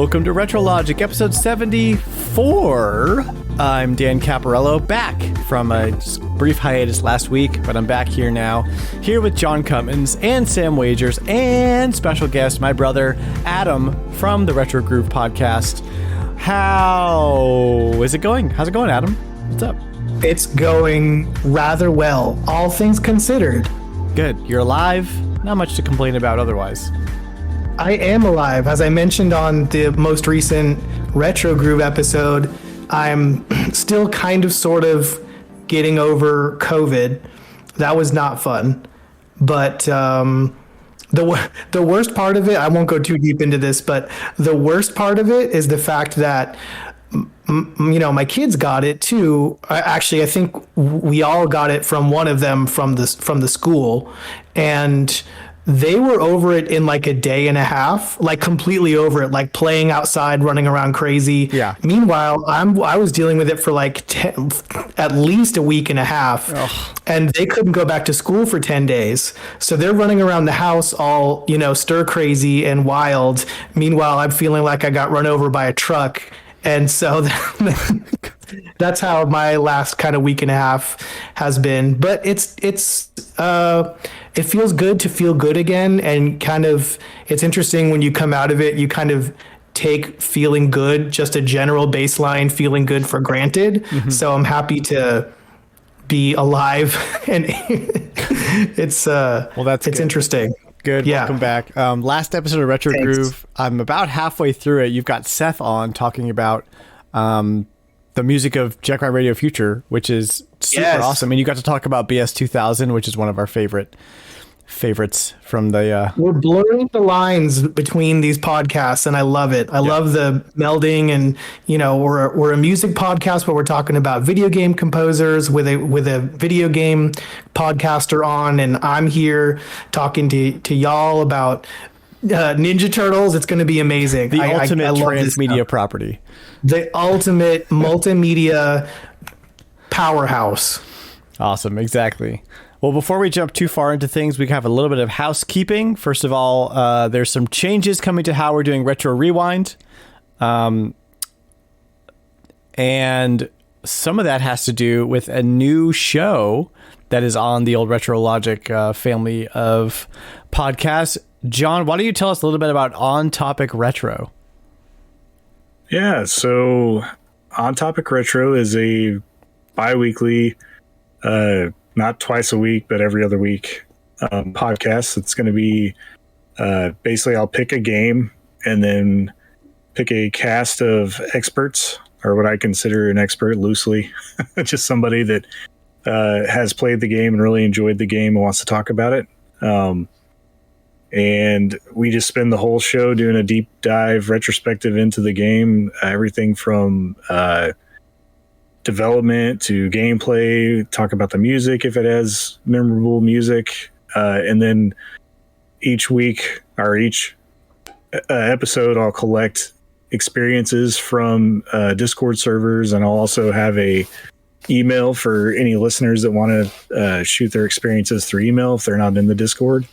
Welcome to RetroLogic, episode 74. I'm Dan Caparello, back from a brief hiatus last week, but I'm back here now, here with John Cummins and Sam Wagers, and special guest, my brother, Adam, from the Retro Groove podcast. How is it going? How's it going, Adam? What's up? It's going rather well, all things considered. Good. You're alive. Not much to complain about otherwise. I am alive. As I mentioned on the most recent Retro Groove episode, I'm still kind of sort of getting over COVID. That was not fun. But the worst part of it, I won't go too deep into this, but the worst part of it is the fact that my kids got it too. I think we all got it from one of them from the school, and they were over it in like a day and a half, like completely over it, like playing outside, running around crazy. Yeah. Meanwhile, I was dealing with it for like at least a week and a half. Ugh. And they couldn't go back to school for 10 days. So they're running around the house all, stir crazy and wild. Meanwhile, I'm feeling like I got run over by a truck. And so that's how my last kind of week and a half has been. But it feels good to feel good again. And kind of, it's interesting when you come out of it, you kind of take feeling good, just a general baseline feeling good for granted. Mm-hmm. So I'm happy to be alive. And it's good. interesting. Good. Yeah. Welcome back. Last episode of Retro Groove. I'm about halfway through it. You've got Seth on talking about the music of Jackrabbit Radio Future, which is super awesome. And you got to talk about BS 2000, which is one of our favorites from the... We're blurring the lines between these podcasts, and I love it. I love the melding, and we're a music podcast, but we're talking about video game composers with a video game podcaster on, and I'm here talking to y'all about Ninja Turtles. It's going to be amazing. The ultimate transmedia property. The ultimate multimedia powerhouse. Awesome, exactly. Well, before we jump too far into things, we have a little bit of housekeeping. First of all, there's some changes coming to how we're doing Retro Rewind. And some of that has to do with a new show that is on the old RetroLogic family of podcasts. John, why don't you tell us a little bit about On Topic Retro? Yeah, so On Topic Retro is a bi-weekly, not twice a week, but every other week podcast. It's going to be basically I'll pick a game and then pick a cast of experts, or what I consider an expert loosely, just somebody that has played the game and really enjoyed the game and wants to talk about it. And we just spend the whole show doing a deep dive retrospective into the game, everything from development to gameplay, talk about the music if it has memorable music, and then each week or each episode I'll collect experiences from Discord servers, and I'll also have a email for any listeners that want to shoot their experiences through email if they're not in the Discord.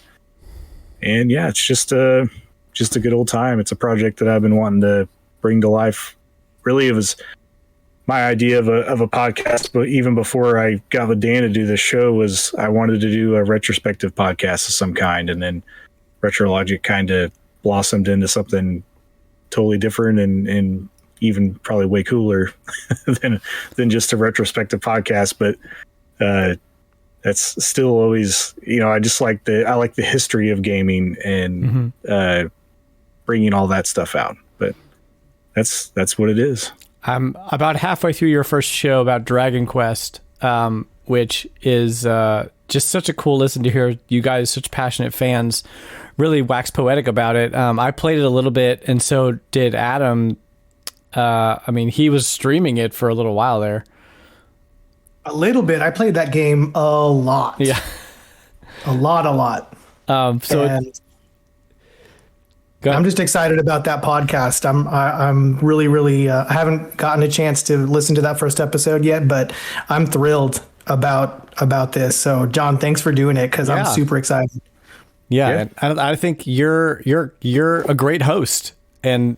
And yeah, it's just a good old time. It's a project that I've been wanting to bring to life. Really, it was my idea of a podcast, but even before I got with Dan to do this show, was I wanted to do a retrospective podcast of some kind, and then RetroLogic kind of blossomed into something totally different and even probably way cooler than just a retrospective podcast. But that's still always, I just like the history of gaming and bringing all that stuff out. But that's what it is. I'm about halfway through your first show about Dragon Quest, which is just such a cool listen to hear you guys, such passionate fans, really wax poetic about it. I played it a little bit, and so did Adam. He was streaming it for a little while there. A little bit. I played that game a lot. Yeah. A lot. I'm just excited about that podcast. I'm really, I haven't gotten a chance to listen to that first episode yet, but I'm thrilled about this. So John, thanks for doing it, because I'm super excited. Yeah. And I think you're a great host, and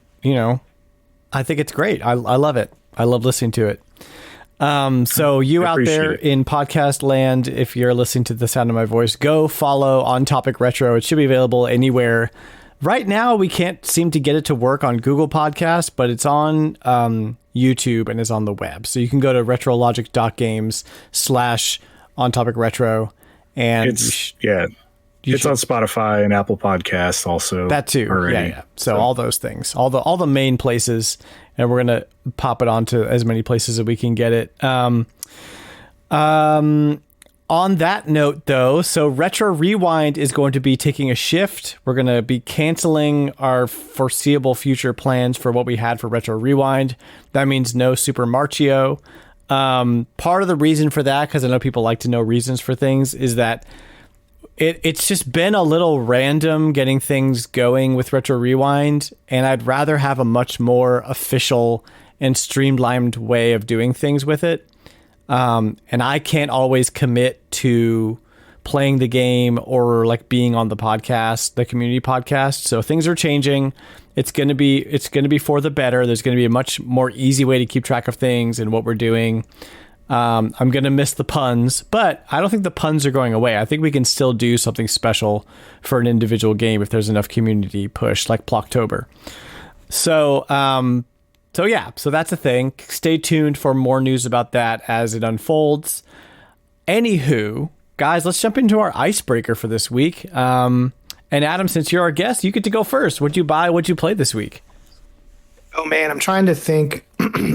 I think it's great. I love it. I love listening to it. So you out there in podcast land, if you're listening to the sound of my voice, go follow On Topic Retro. It should be available anywhere. Right now, we can't seem to get it to work on Google Podcasts, but it's on YouTube and is on the web. So you can go to retrologic.games/On Topic Retro, and it's on Spotify and Apple Podcasts also. That too. Already. Yeah. So all those things, all the main places, and we're gonna pop it onto as many places as we can get it. On that note, though, so Retro Rewind is going to be taking a shift. We're going to be canceling our foreseeable future plans for what we had for Retro Rewind. That means no Super Marchio. Part of the reason for that, because I know people like to know reasons for things, is that it's just been a little random getting things going with Retro Rewind, and I'd rather have a much more official and streamlined way of doing things with it. And I can't always commit to playing the game or like being on the podcast, the community podcast. So things are changing. It's going to be for the better. There's going to be a much more easy way to keep track of things and what we're doing. I'm going to miss the puns, but I don't think the puns are going away. I think we can still do something special for an individual game if there's enough community push, like Plocktober. So that's a thing. Stay tuned for more news about that as it unfolds. Anywho, guys, let's jump into our icebreaker for this week. And Adam, since you're our guest, you get to go first. What'd you buy? What'd you play this week? Oh man, I'm trying to think.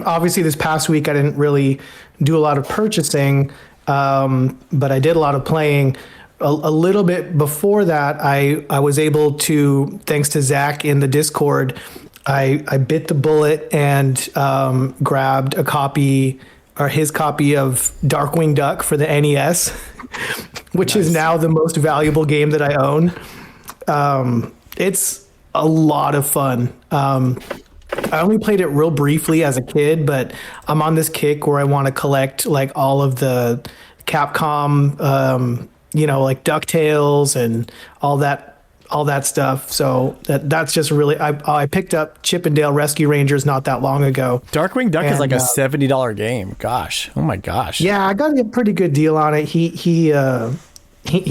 Obviously, this past week I didn't really do a lot of purchasing, but I did a lot of playing. A little bit before that, I was able to, thanks to Zach in the Discord, I bit the bullet and grabbed a copy or his copy of Darkwing Duck for the NES, which is now the most valuable game that I own. It's a lot of fun. I only played it real briefly as a kid, but I'm on this kick where I want to collect like all of the Capcom, like DuckTales and all that stuff. So that's just really, I picked up Chip 'n Dale Rescue Rangers not that long ago. Darkwing Duck is like a $70 game. Gosh. Oh my gosh. Yeah, I got a pretty good deal on it. He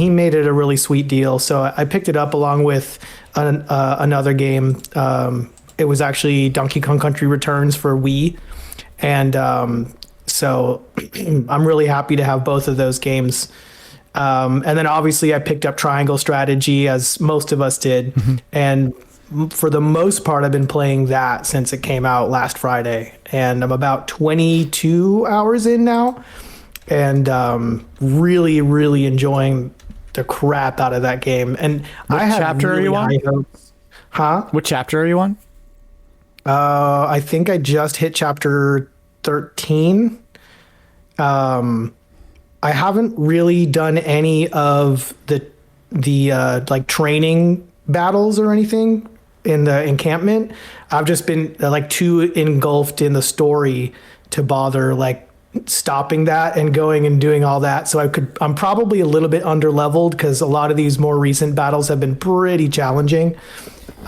made it a really sweet deal. So I picked it up along with another game. It was actually Donkey Kong Country Returns for Wii. And so I'm really happy to have both of those games. And then obviously I picked up Triangle Strategy, as most of us did. Mm-hmm. And for the most part, I've been playing that since it came out last Friday. And I'm about 22 hours in now. And really, really enjoying the crap out of that game. And what chapter are you on? Huh? What chapter are you on? I think I just hit chapter 13. I haven't really done any of the like training battles or anything in the encampment. I've just been like too engulfed in the story to bother like stopping that and going and doing all that. So I'm probably a little bit under leveled because a lot of these more recent battles have been pretty challenging.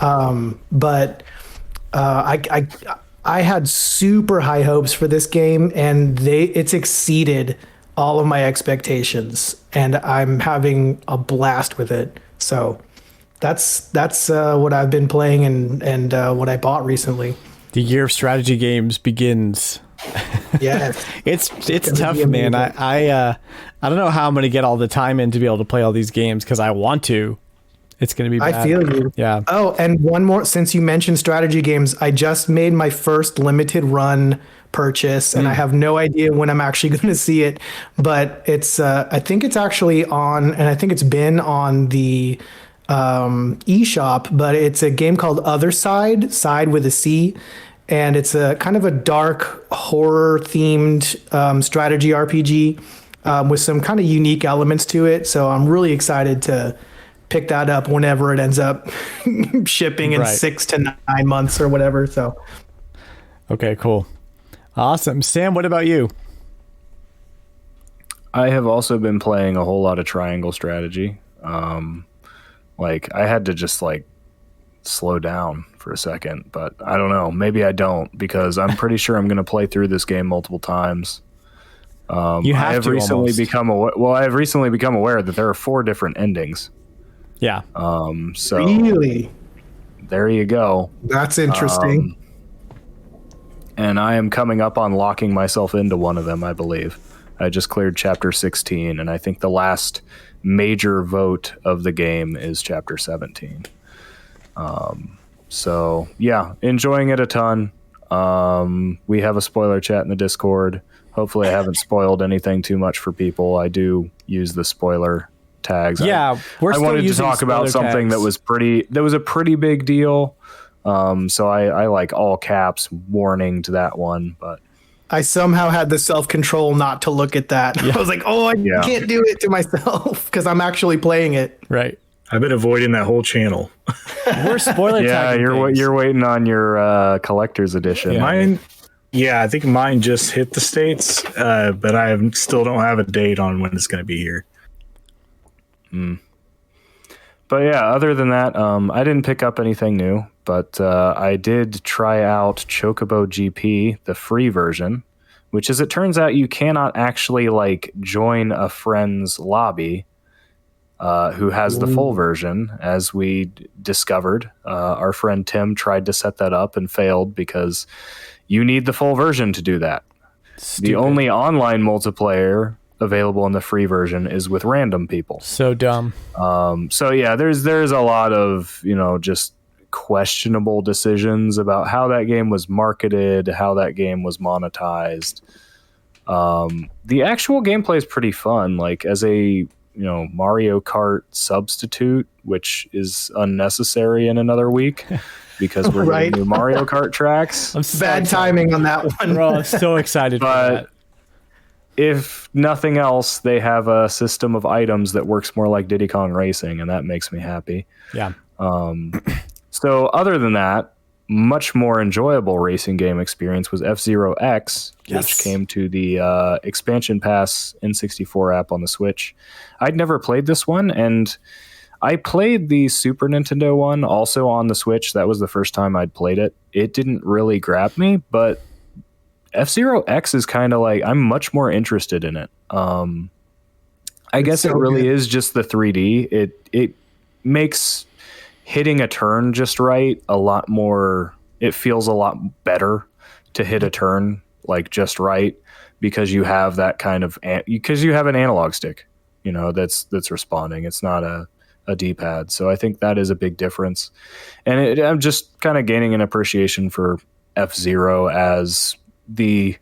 But I had super high hopes for this game, and it's exceeded all of my expectations, and I'm having a blast with it. So that's what I've been playing and what I bought recently. The year of strategy games begins. Yes. it's tough, man. I don't know how I'm going to get all the time in to be able to play all these games because I want to. It's going to be bad. I feel you. Yeah. Oh, and one more, since you mentioned strategy games, I just made my first limited run purchase, and I have no idea when I'm actually going to see it, but it's I think it's actually on, and I think it's been on the eShop, but it's a game called Other Side with a C, and it's a kind of a dark horror themed strategy RPG with some kind of unique elements to it. So I'm really excited to pick that up whenever it ends up shipping in 6 to 9 months or whatever. So okay, cool. Awesome. Sam, what about you? I have also been playing a whole lot of Triangle Strategy. Like I had to just like slow down for a second, but I don't know. Maybe I don't, because I'm pretty sure I'm going to play through this game multiple times. You have I have to recently almost. become aware. Well, I have recently become aware that there are 4 different endings. Yeah. So Really? there you go. That's interesting. And I am coming up on locking myself into one of them, I believe. I just cleared chapter 16, and I think the last major vote of the game is chapter 17. So yeah, enjoying it a ton. We have a spoiler chat in the Discord. Hopefully I haven't spoiled anything too much for people. I do use the spoiler tags. Yeah, I wanted to talk about something that was a pretty big deal. So I like all caps warning to that one, but I somehow had the self-control not to look at that. I was like, oh, I can't do it to myself because I'm actually playing it. Right. I've been avoiding that whole channel. We're spoiler tagging you're waiting on your collector's edition. Yeah. Mine, I think mine just hit the States, but I still don't have a date on when it's going to be here. But yeah, other than that, I didn't pick up anything new, but I did try out Chocobo GP, the free version, which, as it turns out, you cannot actually like join a friend's lobby who has the full version, as we discovered. Our friend Tim tried to set that up and failed because you need the full version to do that. Stupid. The only online multiplayer available in the free version is with random people. So dumb. So yeah, there's a lot of, just questionable decisions about how that game was marketed, how that game was monetized. The actual gameplay is pretty fun, like as a Mario Kart substitute, which is unnecessary in another week because we're Right. getting new Mario Kart tracks. I'm so Bad excited. timing on that one. Bro, I'm so excited for But that. if nothing else, they have a system of items that works more like Diddy Kong Racing, and that makes me happy. Yeah. So other than that, much more enjoyable racing game experience was F-Zero X, Yes. which came to the expansion pass N64 app on the Switch. I'd never played this one, and I played the Super Nintendo one also on the Switch. That was the first time I'd played it. It didn't really grab me, but F-Zero X is kind of like, I'm much more interested in it. I guess so it really good. is just the 3D. It makes hitting a turn just right a lot more, it feels a lot better to hit a turn like just right, because you have that kind of, because you have an analog stick, that's responding. It's not a D-pad. So I think that is a big difference. And I'm just kind of gaining an appreciation for F-Zero as the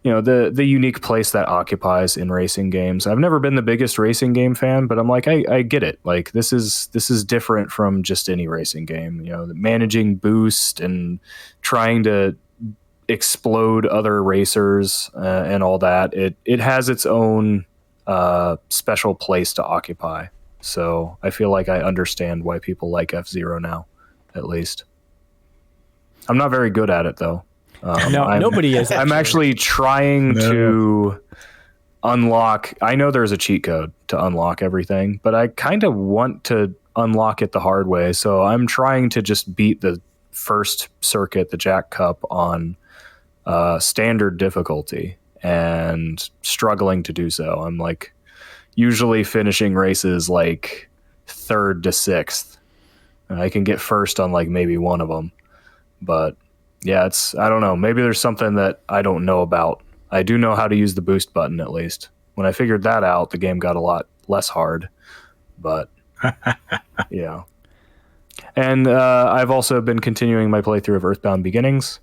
unique place that occupies in racing games. I've never been the biggest racing game fan, but I'm like, I get it. Like this is different from just any racing game. Managing boost and trying to explode other racers and all that. It has its own special place to occupy. So I feel like I understand why people like F-Zero now, at least. I'm not very good at it though. No, nobody is. I'm actually trying to unlock. I know there's a cheat code to unlock everything, but I kind of want to unlock it the hard way. So I'm trying to just beat the first circuit, the Jack Cup, on standard difficulty, and struggling to do so. I'm like usually finishing races like 3rd to 6th. I can get first on like maybe one of them, but yeah, I don't know. Maybe there's something that I don't know about. I do know how to use the boost button, at least. When I figured that out, the game got a lot less hard. But yeah. And I've also been continuing my playthrough of Earthbound Beginnings.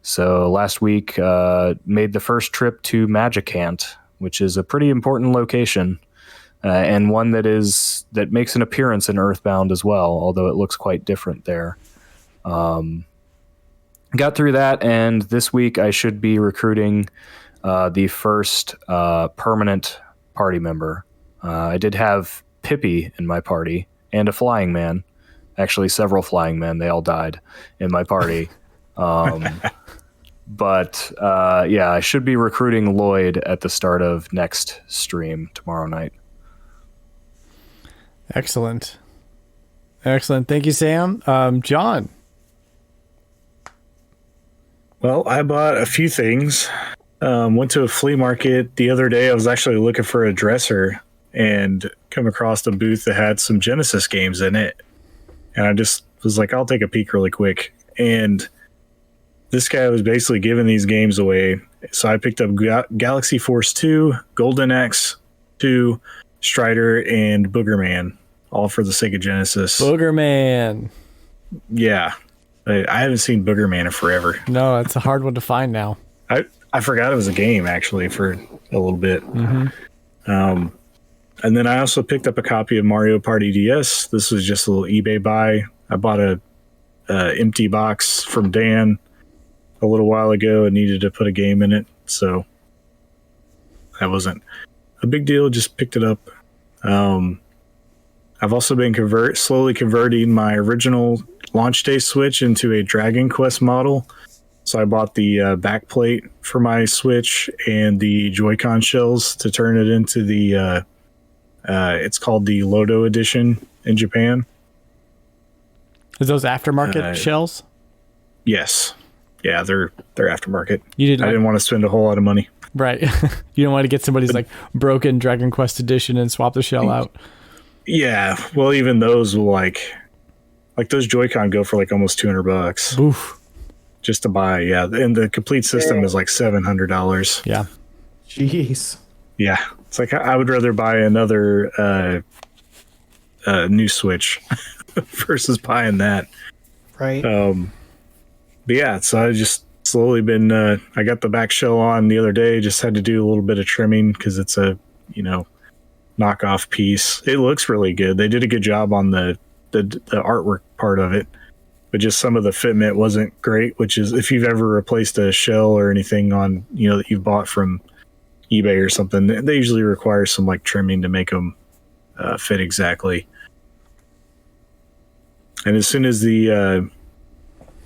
So last week, made the first trip to Magicant, which is a pretty important location, and one that makes an appearance in Earthbound as well, although it looks quite different there. Got through that, and this week I should be recruiting the first permanent party member. I did have Pippi in my party and a flying man. Actually, several flying men. They all died in my party. But yeah, I should be recruiting Lloyd at the start of next stream tomorrow night. Excellent. Excellent. Thank you, Sam. John. Well, I bought a few things. Went to a flea market the other day. I was actually looking for a dresser and come across a booth that had some Genesis games in it. And I just was like, I'll take a peek really quick. And this guy was basically giving these games away. So I picked up Galaxy Force 2, Golden Axe 2, Strider, and Boogerman, all for the Sega Genesis. Boogerman. Yeah. I haven't seen Boogerman in forever. No, it's a hard one to find now. I forgot it was a game, actually, for a little bit. Mm-hmm. And then I also picked up a copy of Mario Party DS. This was just a little eBay buy. I bought a empty box from Dan a little while ago and needed to put a game in it. So that wasn't a big deal. Just picked it up. I've also been slowly converting my original launch day Switch into a Dragon Quest model. So I bought the back plate for my Switch and the Joy-Con shells to turn it into the it's called the Lodo edition in Japan. Is those aftermarket shells? Yes. Yeah, they're aftermarket. I didn't want to spend a whole lot of money. Right. You don't want to get somebody's like broken Dragon Quest edition and swap the shell out. Yeah. Well, even those will like those Joy-Con go for like almost $200. Oof. Just to buy. Yeah. And the complete system is like $700. Yeah. Jeez. Yeah. It's like I would rather buy another new Switch versus buying that. Right. But yeah, so I just slowly been I got the back shell on the other day, just had to do a little bit of trimming because it's a knockoff piece. It looks really good. They did a good job on the artwork part of it, but just some of the fitment wasn't great, which is if you've ever replaced a shell or anything on that you've bought from eBay or something, they usually require some like trimming to make them fit exactly. And as soon as the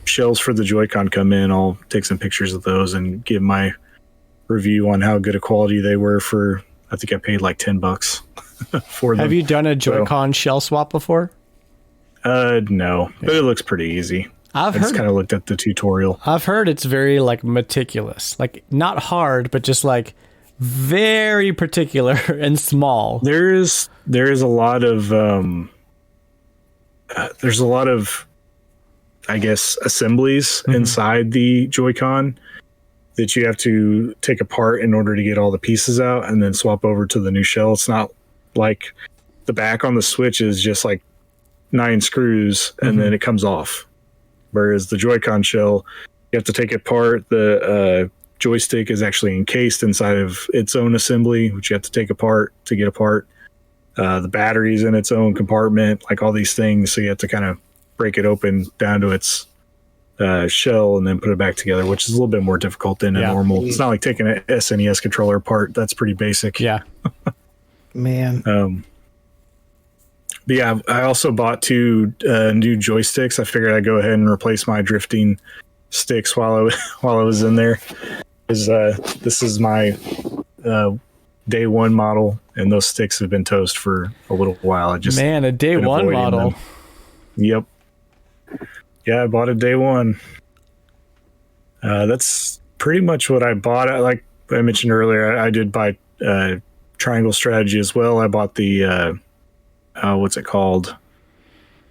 shells for the Joy-Con come in, I'll take some pictures of those and give my review on how good a quality they were for, I think I paid like $10 for them. Have you done a Joy-Con shell swap before? No, but it looks pretty easy. I just kind of looked at the tutorial. I've heard it's very like meticulous, like not hard, but just like very particular and small. There is a lot of I guess assemblies inside the Joy-Con that you have to take apart in order to get all the pieces out and then swap over to the new shell. It's not like the back on the Switch is just like 9 screws and then it comes off. Whereas the Joy-Con shell, you have to take it apart. The joystick is actually encased inside of its own assembly, which you have to take apart to get apart. The battery's in its own compartment, like all these things. So you have to kind of break it open down to its shell and then put it back together, which is a little bit more difficult than a normal. It's not like taking an SNES controller apart. That's pretty basic. Yeah. Man. But yeah, I also bought 2 new joysticks. I figured I'd go ahead and replace my drifting sticks while I was in there. Because this is my day one model, and those sticks have been toast for a little while. A day one model. Them. Yep. Yeah, I bought a day one. That's pretty much what I bought. Like I mentioned earlier, I did buy Triangle Strategy as well. I bought the what's it called?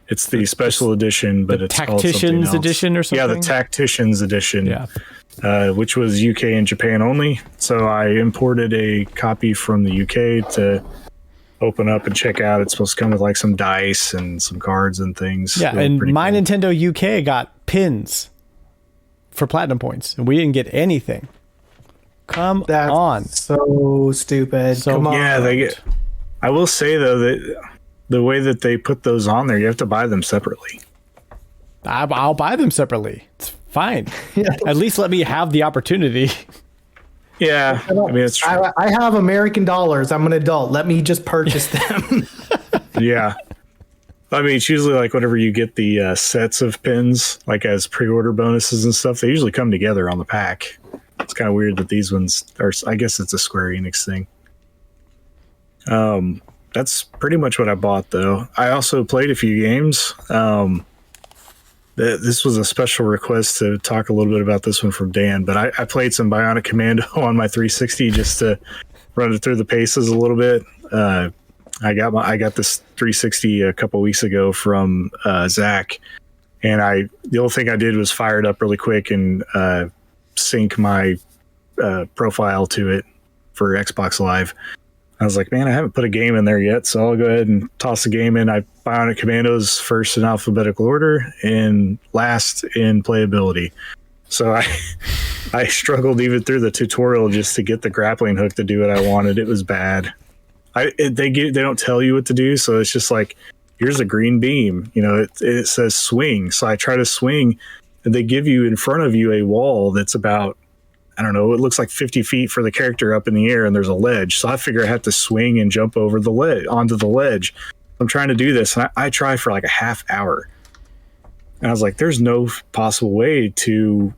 It's the special edition, but it's called Tacticians edition or something. Yeah, the Tacticians edition. Yeah. Which was UK and Japan only. So I imported a copy from the UK to open up and check out. It's supposed to come with like some dice and some cards and things. Yeah, and my cool. Nintendo UK got pins for platinum points, and we didn't get anything. That's on. So stupid. Come on. Yeah, I will say though that the way that they put those on there, you have to buy them separately. I'll buy them separately. It's fine. At least let me have the opportunity. Yeah, I mean it's true. I have American dollars. I'm an adult. Let me just purchase them. Yeah, I mean it's usually like whenever you get the sets of pins, like as pre-order bonuses and stuff, they usually come together on the pack. It's kind of weird that these ones are. I guess it's a Square Enix thing. that's pretty much what I bought, though. I also played a few games. This was a special request to talk a little bit about this one from Dan, but I played some Bionic Commando on my 360 just to run it through the paces a little bit. I got this 360 a couple weeks ago from Zach, and the only thing I did was fire it up really quick and sync my profile to it for Xbox Live. I was like, man, I haven't put a game in there yet, so I'll go ahead and toss a game in. Bionic Commando's first in alphabetical order and last in playability. So I struggled even through the tutorial just to get the grappling hook to do what I wanted. It was bad. They don't tell you what to do, so it's just like, here's a green beam. It says swing. So I try to swing, and they give you in front of you a wall that's about, I don't know, it looks like 50 feet for the character up in the air, and there's a ledge. So I figure I have to swing and jump over the ledge onto the ledge. I'm trying to do this, and I try for like a half hour. And I was like, there's no possible way to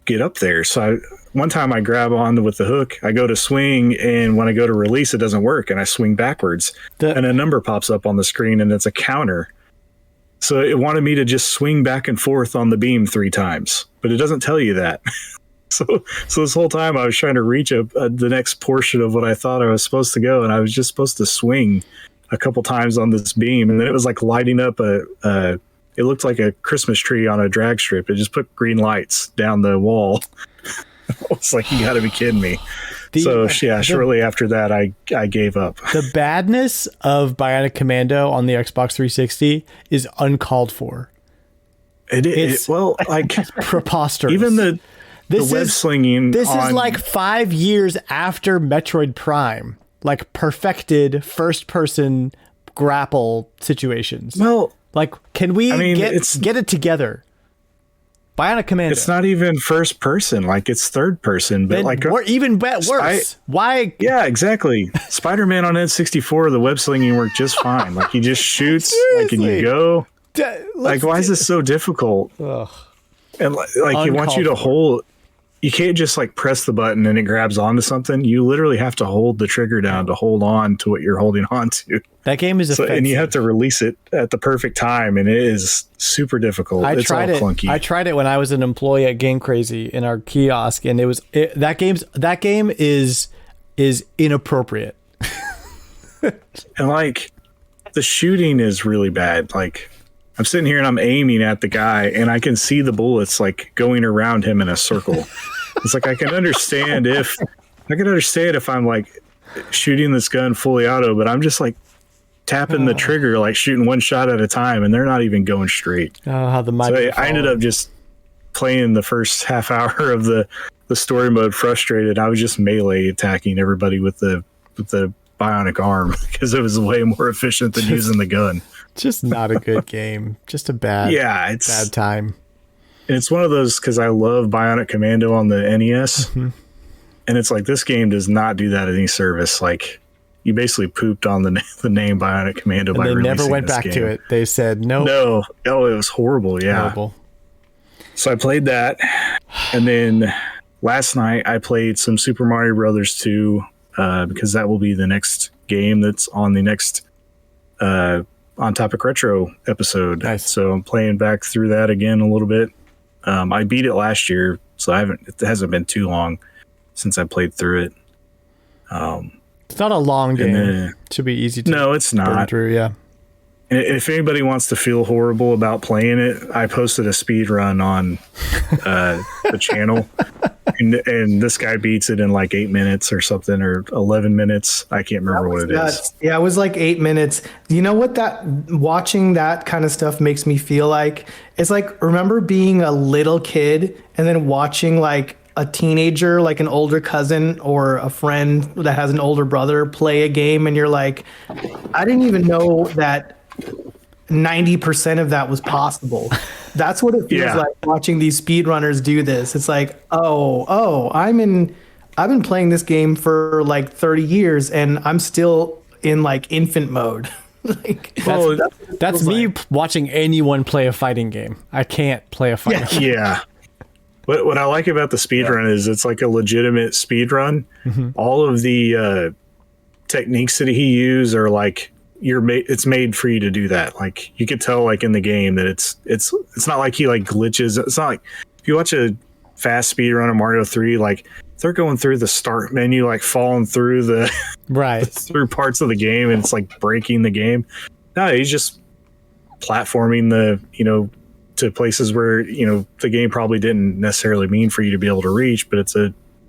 get up there. So one time I grab on with the hook, I go to swing, and when I go to release, it doesn't work, and I swing backwards. And a number pops up on the screen, and it's a counter. So it wanted me to just swing back and forth on the beam 3 times, but it doesn't tell you that. So this whole time I was trying to reach the next portion of what I thought I was supposed to go, and I was just supposed to swing a couple times on this beam, and then it was like lighting up it looked like a Christmas tree on a drag strip. It just put green lights down the wall. I was like, you got to be kidding me. Shortly after that, I gave up. The badness of Bionic Commando on the Xbox 360 is uncalled for. It's preposterous. Even the web slinging. This is like 5 years after Metroid Prime, like perfected first person grapple situations. Well, like, can we get it together? Bionic Commando. It's not even first person, like it's third person, but even worse. Why? Yeah, exactly. Spider-Man on N64, the web slinging worked just fine. Like he just shoots, like, and you go. Why is this so difficult? Ugh. And he wants you to hold. You can't just like press the button and it grabs onto something. You literally have to hold the trigger down to hold on to what you're holding on to. That game is offensive. And you have to release it at the perfect time, and it is super difficult. It's all clunky. I tried it when I was an employee at Game Crazy in our kiosk, and that game is inappropriate. And like the shooting is really bad. Like I'm sitting here and I'm aiming at the guy, and I can see the bullets like going around him in a circle. It's like I can understand if I'm like shooting this gun fully auto, but I'm just like tapping the trigger, like shooting one shot at a time, and they're not even going straight. How the mic. So I ended up just playing the first half hour of the story mode frustrated. I was just melee attacking everybody with the bionic arm because it was way more efficient than using the gun. Just not a good game. Just a bad time. And it's one of those, because I love Bionic Commando on the NES, and it's like this game does not do that at any service. Like you basically pooped on the name Bionic Commando by releasing this game. They never went back to it. They said no. No. Oh, it was horrible. Yeah. Horrible. So I played that, and then last night I played some Super Mario Brothers 2 because that will be the next game that's on the next On Topic Retro episode. Nice. So I'm playing back through that again a little bit. I beat it last year, so it hasn't been too long since I played through it. It's not a long game. It should be easy to No, it's not. burn through, yeah. And if anybody wants to feel horrible about playing it, I posted a speed run on the channel, and this guy beats it in like 8 minutes or something, or 11 minutes. I can't remember what it is. Yeah, it was like 8 minutes. You know what watching that kind of stuff makes me feel like? It's like, remember being a little kid and then watching like a teenager, like an older cousin or a friend that has an older brother play a game, and you're like, I didn't even know that 90% of that was possible. That's what it feels like watching these speedrunners do this. It's like, I've been playing this game for like 30 years and I'm still in like infant mode. That's me watching anyone play a fighting game. I can't play a fighting game. Yeah. What I like about the speedrun is it's like a legitimate speedrun. Mm-hmm. All of the techniques that he used are like it's made for you to do that. Like you could tell like in the game that it's not like he like glitches. It's not like if you watch a fast speed run of Mario 3, like they're going through the start menu, like falling through the right through parts of the game, and it's like breaking the game. No, he's just platforming to places where the game probably didn't necessarily mean for you to be able to reach, but it's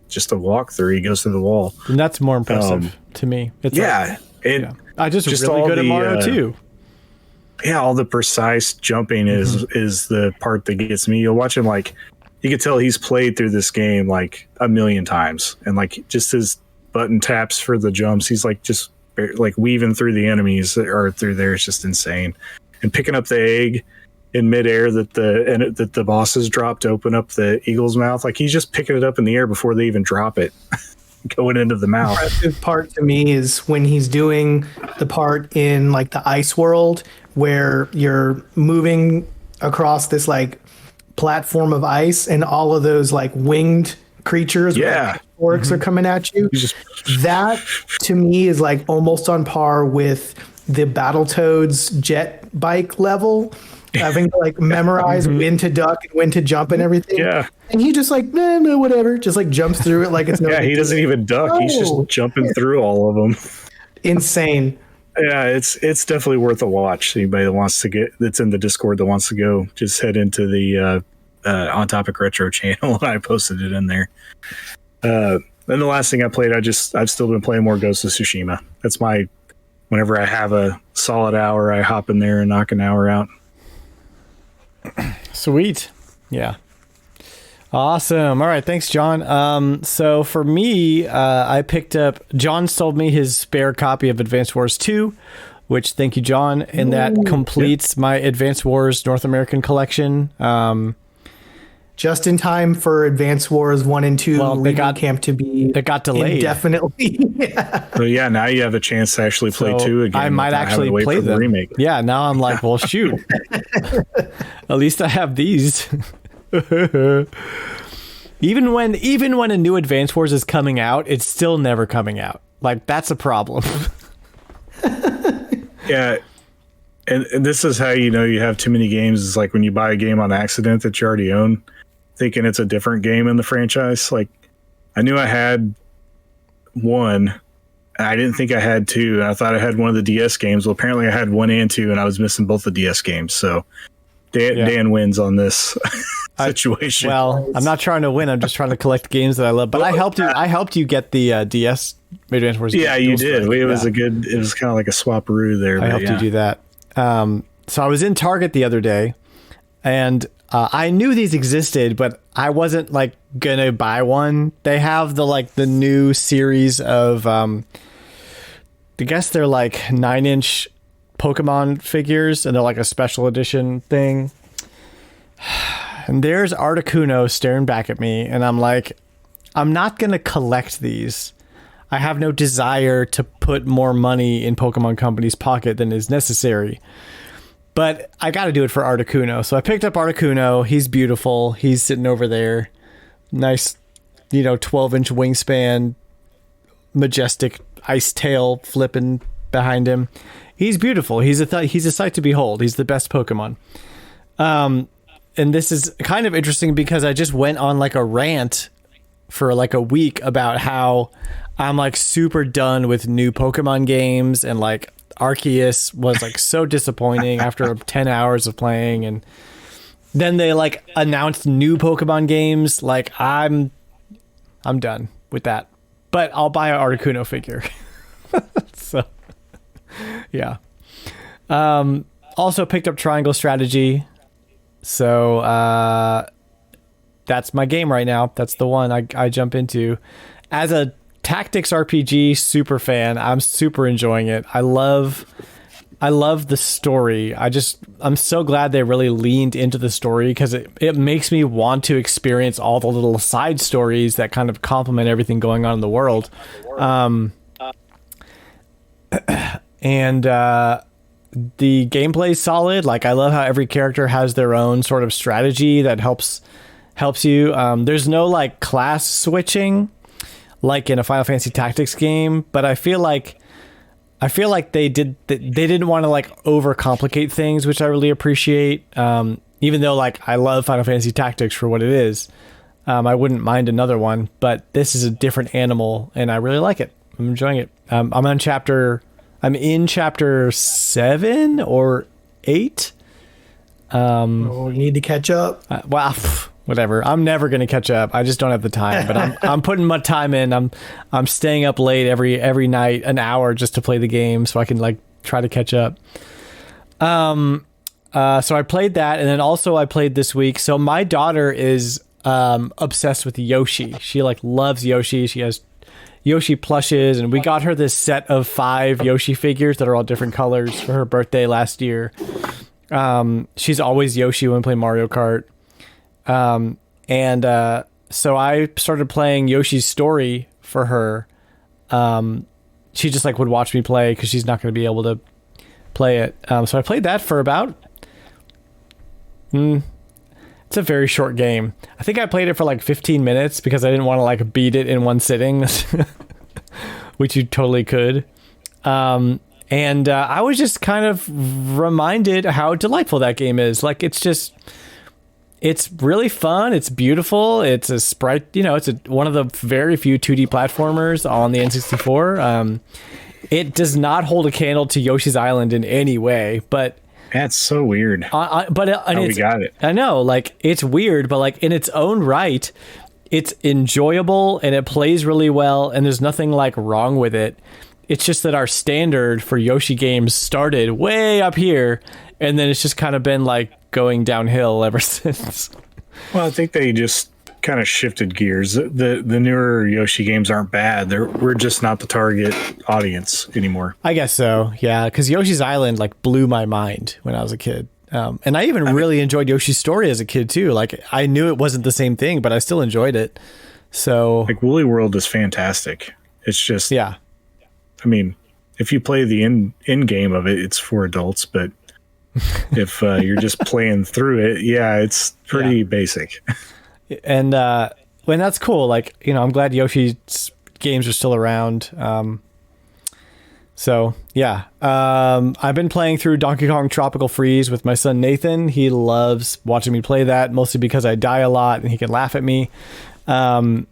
just a walkthrough. He goes through the wall, and that's more impressive to me. It's I just really good at Mario too. Yeah, all the precise jumping is the part that gets me. You'll watch him, like you can tell he's played through this game like a million times, and like just his button taps for the jumps, he's like just like weaving through the enemies that are through there. It's just insane. And picking up the egg in midair that the bosses drop to open up the eagle's mouth, like he's just picking it up in the air before they even drop it, going into the mouth. The impressive part to me is when he's doing the part in like the ice world where you're moving across this like platform of ice, and all of those like winged creatures with orcs are coming at you. That to me is like almost on par with the Battletoads jet bike level, having to like memorize when to duck and when to jump and everything. Yeah. And he just like, no, whatever. Just like jumps through it like it's no yeah, he doesn't even duck. No. He's just jumping through all of them. Insane. Yeah, it's definitely worth a watch. Anybody that's in the Discord that wants to go, just head into the On Topic Retro channel, and I posted it in there. And the last thing I played, I've still been playing more Ghost of Tsushima. That's whenever I have a solid hour, I hop in there and knock an hour out. Sweet. Yeah. Awesome. All right. Thanks, John. So for me, I picked up, John sold me his spare copy of Advance Wars 2, which thank you, John. And that completes my Advance Wars North American collection. Just in time for Advance Wars 1 and 2 camp to be it got delayed indefinitely. Yeah. So yeah, now you have a chance to actually play 2 again. I might actually play them. Remake. Yeah, now I'm like, well, shoot. At least I have these. Even when a new Advance Wars is coming out, it's still never coming out. Like that's a problem. Yeah. And this is how you have too many games. It's like when you buy a game on accident that you already own, thinking it's a different game in the franchise. Like I knew I had 1, and I didn't think I had 2. And I thought I had one of the DS games. Well, apparently I had 1 and 2, and I was missing both the DS games. So Dan wins on this situation. I'm not trying to win. I'm just trying to collect games that I love. But I helped you get the DS Advance Wars. Yeah, you did. It was it was kind of like a swap-a-roo there. I helped you do that. So I was in Target the other day, and I knew these existed, but I wasn't like gonna buy one. They have the new series of I guess they're like 9-inch Pokemon figures, and they're like a special edition thing. And there's Articuno staring back at me, and I'm like, I'm not gonna collect these. I have no desire to put more money in Pokemon Company's pocket than is necessary. But I got to do it for Articuno. So I picked up Articuno. He's beautiful. He's sitting over there. Nice, 12-inch wingspan, majestic ice tail flipping behind him. He's beautiful. He's a sight to behold. He's the best Pokemon. And this is kind of interesting because I just went on like a rant for like a week about how I'm like super done with new Pokemon games, and like Arceus was like so disappointing after 10 hours of playing, and then they like announced new Pokemon games. Like I'm done with that, but I'll buy an Articuno figure. So yeah. Also picked up Triangle Strategy. So that's my game right now. That's the one I jump into. As a tactics RPG super fan, I'm super enjoying it. I love the story. I'm so glad they really leaned into the story, because it makes me want to experience all the little side stories that kind of complement everything going on in the world. And the gameplay's solid. Like I love how every character has their own sort of strategy that helps you. There's no like class switching like in a Final Fantasy Tactics game, but I feel like I feel like they didn't want to like overcomplicate things, which I really appreciate. Even though like I love Final Fantasy Tactics for what it is, I wouldn't mind another one. But this is a different animal, and I really like it. I'm enjoying it. I'm in chapter 7 or 8. We need to catch up. Well, whatever. I'm never going to catch up. I just don't have the time. But I'm putting my time in. I'm staying up late every night, an hour just to play the game, so I can like try to catch up. So I played that, and then also I played this week. So my daughter is obsessed with Yoshi. She like loves Yoshi. She has Yoshi plushes, and we got her this set of 5 Yoshi figures that are all different colors for her birthday last year. She's always Yoshi when we play Mario Kart. So I started playing Yoshi's Story for her. She just like would watch me play because she's not going to be able to play it. So I played that for about... it's a very short game. I think I played it for like 15 minutes because I didn't want to like beat it in one sitting, which you totally could. And I was just kind of reminded how delightful that game is. Like, it's really fun. It's beautiful. It's a sprite, it's one of the very few 2D platformers on the N64. It does not hold a candle to Yoshi's Island in any way, but that's so weird. How we got it. I know, like, it's weird, but like in its own right, it's enjoyable and it plays really well, and there's nothing like wrong with it. It's just that our standard for Yoshi games started way up here, and then it's just kind of been like going downhill ever since. Well, I think they just kind of shifted gears. The newer Yoshi games aren't bad. We're just not the target audience anymore. I guess so, yeah, because Yoshi's Island like blew my mind when I was a kid. And I even really enjoyed Yoshi's Story as a kid too. Like, I knew it wasn't the same thing, but I still enjoyed it. So like Woolly World is fantastic. It's just, yeah. I mean, if you play the end game of it, it's for adults, but if you're just playing through it, yeah, it's pretty basic. And when that's cool, like, I'm glad Yoshi's games are still around. So yeah, I've been playing through Donkey Kong Tropical Freeze with my son Nathan. He loves watching me play that, mostly because I die a lot and he can laugh at me. But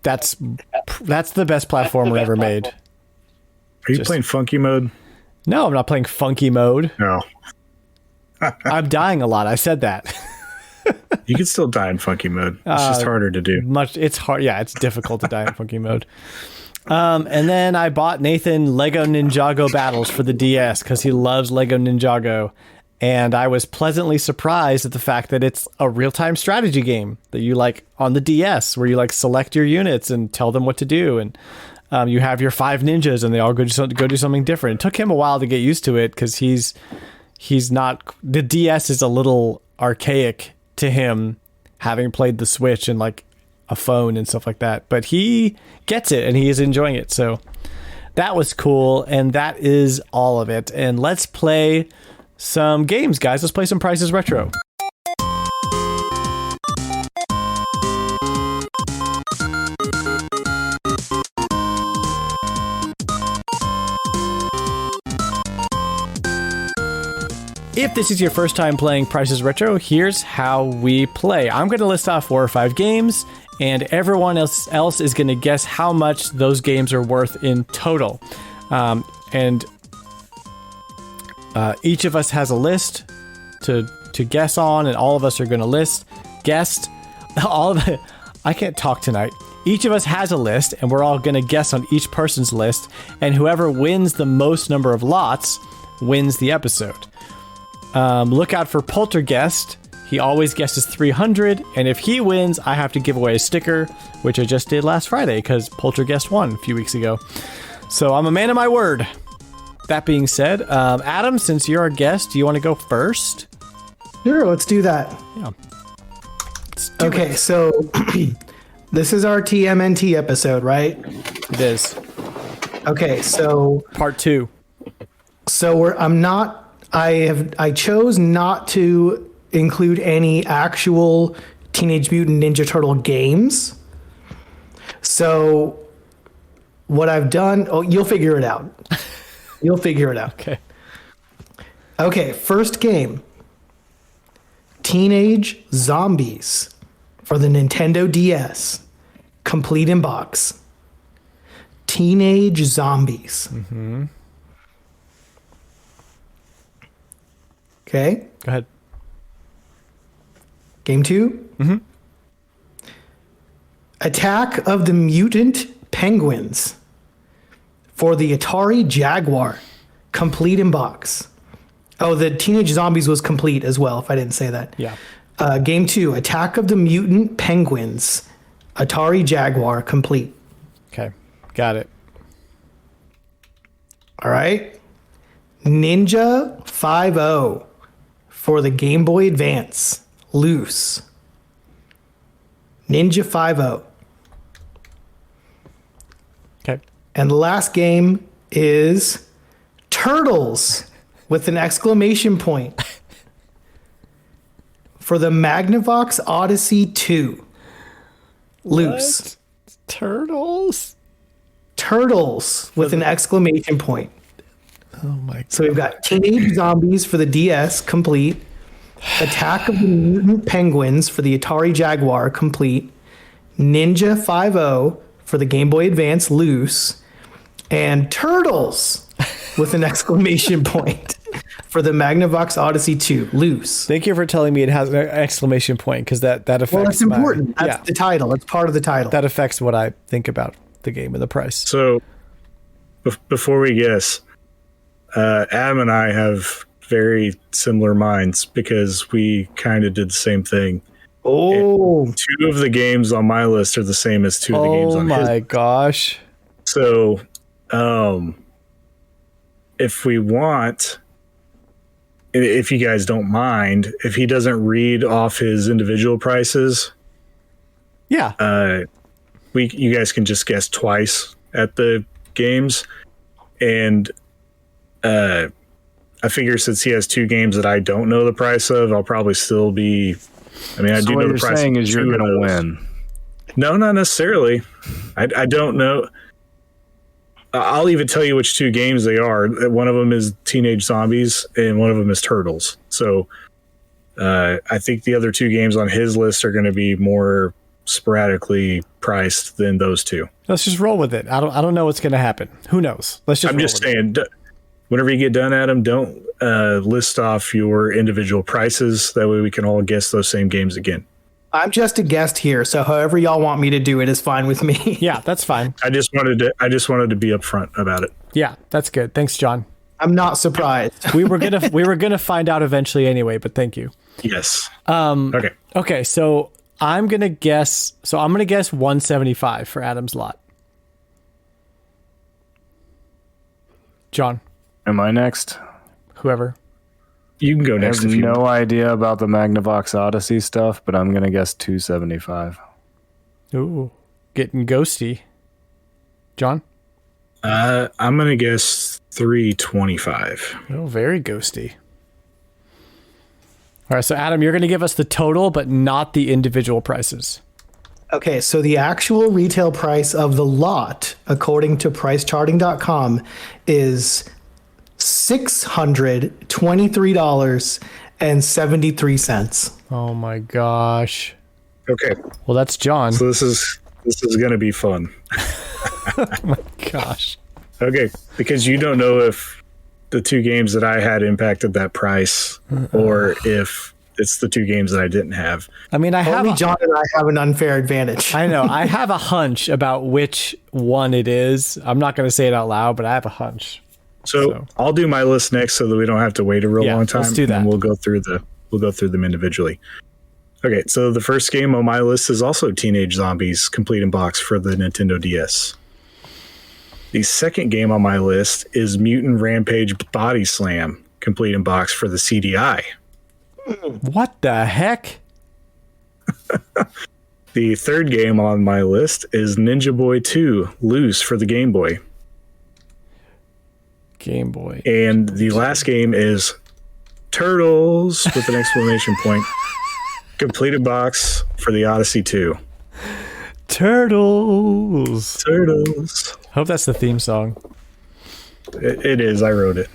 that's the best platformer ever made. Are you playing funky mode? No, I'm not playing funky mode. No. I'm dying a lot. I said that. You can still die in funky mode. It's just harder to do. It's hard. Yeah, it's difficult to die in funky mode. And then I bought Nathan Lego Ninjago Battles for the DS because he loves Lego Ninjago. And I was pleasantly surprised at the fact that it's a real-time strategy game that you like on the DS, where you like select your units and tell them what to do. And you have your 5 ninjas and they all go do something different. It took him a while to get used to it because he's not... The DS is a little archaic to him, having played the Switch and like a phone and stuff like that. But he gets it and he is enjoying it. So that was cool. And that is all of it. And let's play some games, guys. Let's play some Price is Retro. If this is your first time playing Price is Retro, here's how we play. I'm going to list off 4 or 5 games, and everyone else is going to guess how much those games are worth in total. And each of us has a list to guess on, and all of us are going to guess all of it. I can't talk tonight. Each of us has a list, and we're all going to guess on each person's list, and whoever wins the most number of lots wins the episode. Look out for Poltergeist. He always guesses 300, and if he wins, I have to give away a sticker, which I just did last Friday because Poltergeist won a few weeks ago. So I'm a man of my word. That being said, Adam, since you're our guest, do you want to go first? Sure, let's do that. Yeah. Okay, so this is our TMNT episode, right? It is. Okay, so Part 2. So I chose not to include any actual Teenage Mutant Ninja Turtle games. So what I've done, you'll figure it out. You'll figure it out. Okay. Okay, first game. Teenage Zombies for the Nintendo DS. Complete in box. Teenage Zombies. Mm-hmm. Okay. Go ahead. Game 2. Mm-hmm. Attack of the Mutant Penguins for the Atari Jaguar. Complete in box. Oh, the Teenage Zombies was complete as well, if I didn't say that. Yeah. Game 2, Attack of the Mutant Penguins. Atari Jaguar, complete. Okay. Got it. All right. Ninja 5-0 for the Game Boy Advance. Loose. Ninja 5-0. Okay. And the last game is Turtles with an exclamation point for the Magnavox Odyssey 2. Loose. What? Turtles? Turtles with an exclamation point. Oh my god. So we've got Teenage Zombies for the DS, complete. Attack of the Mutant Penguins for the Atari Jaguar, complete. Ninja 5-0 for the Game Boy Advance, loose. And Turtles with an exclamation point for the Magnavox Odyssey 2, loose. Thank you for telling me it has an exclamation point, because that affects. Well, it's important. That's the title. It's part of the title. That affects what I think about the game and the price. So, before we guess, Adam and I have very similar minds because we kind of did the same thing. Oh. And 2 of the games on my list are the same as 2 of the games on his. Oh my gosh. So, if we want, if you guys don't mind, if he doesn't read off his individual prices, Yeah. you guys can just guess twice at the games. And I figure since he has 2 games that I don't know the price of, I'll probably still be. I mean, I do know the price. What you're saying is you're going to win. No, not necessarily. I don't know. I'll even tell you which 2 games they are. One of them is Teenage Zombies, and one of them is Turtles. So I think the other 2 games on his list are going to be more sporadically priced than those 2. Let's just roll with it. I don't know what's going to happen. Who knows? Let's just. I'm just saying. Whenever you get done, Adam, don't list off your individual prices. That way we can all guess those same games again. I'm just a guest here, so however y'all want me to do it is fine with me. Yeah, that's fine. I just wanted to be upfront about it. Yeah, that's good. Thanks, John. I'm not surprised. We were gonna find out eventually anyway, but thank you. Yes. Okay. Okay, so I'm gonna guess 175 for Adam's lot. John. Am I next? Whoever. You can go next. I have no idea about the Magnavox Odyssey stuff, but I'm going to guess 275. Ooh, getting ghosty. John? I'm going to guess 325. Oh, very ghosty. All right, so Adam, you're going to give us the total, but not the individual prices. Okay, so the actual retail price of the lot, according to pricecharting.com, is $623.73. Oh my gosh. Okay. Well, that's John. So this is going to be fun. Oh my gosh. Okay, because you don't know if the 2 games that I had impacted that price or if it's the 2 games that I didn't have. I mean, Only John and I have an unfair advantage. I know. I have a hunch about which one it is. I'm not going to say it out loud, but I have a hunch. So I'll do my list next so that we don't have to wait a real long time. Let's do that. And we'll go through them individually. Okay, so the first game on my list is also Teenage Zombies Complete in Box for the Nintendo DS. The second game on my list is Mutant Rampage Body Slam Complete in Box for the CDI. What the heck? The third game on my list is Ninja Boy 2 Loose for the Game Boy. Game Boy. And the last game is Turtles with an exclamation point. Completed box for the Odyssey 2. Turtles. Turtles. Hope that's the theme song. It is. I wrote it.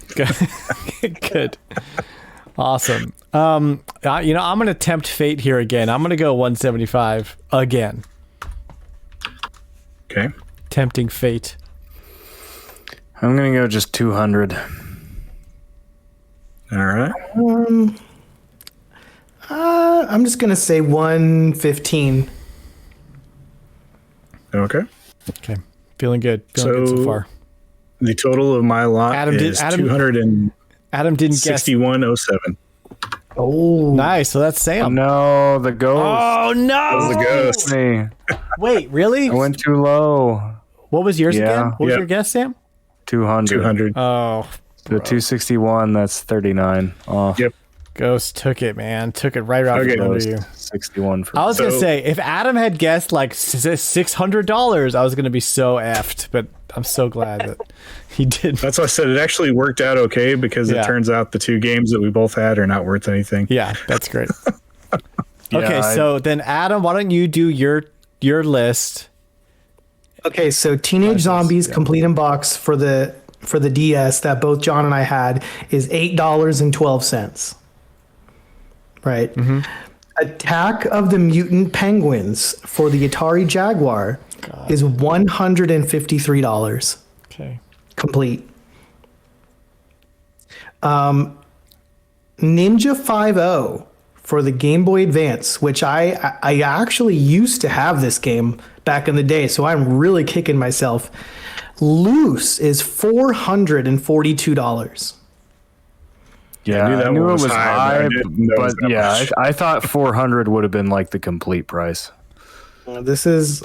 Good. Awesome. I'm going to tempt fate here again. I'm going to go 175 again. Okay. Tempting fate. I'm going to go just 200. All right. I'm just gonna say 115. Okay. Okay. Feeling good. Feeling good so far. The total of my lot is 261.07. Adam didn't guess. Oh, nice. So that's Sam. No, the ghost. Oh no, that was the ghost. Me. Wait, really? I went too low. What was yours again? What was your guess, Sam? 200. Oh, the 261. That's 39. Oh. Yep. Ghost took it, man. Took it right out from under you. 61 for I was gonna say if Adam had guessed like $600, I was gonna be so effed. But I'm so glad that he didn't. That's why I said it actually worked out okay because it turns out the two games that we both had are not worth anything. Yeah, that's great. So then Adam, why don't you do your list? Okay, so Teenage Zombies Complete in Box for the DS that both John and I had is $8.12. Right. Mm-hmm. Attack of the Mutant Penguins for the Atari Jaguar is $153. Okay. Complete. Ninja 5.0 for the Game Boy Advance, which I actually used to have this game back in the day, so I'm really kicking myself. Loose is $442. Yeah, I knew it was high, but yeah, I thought 400 would have been like the complete price. This is...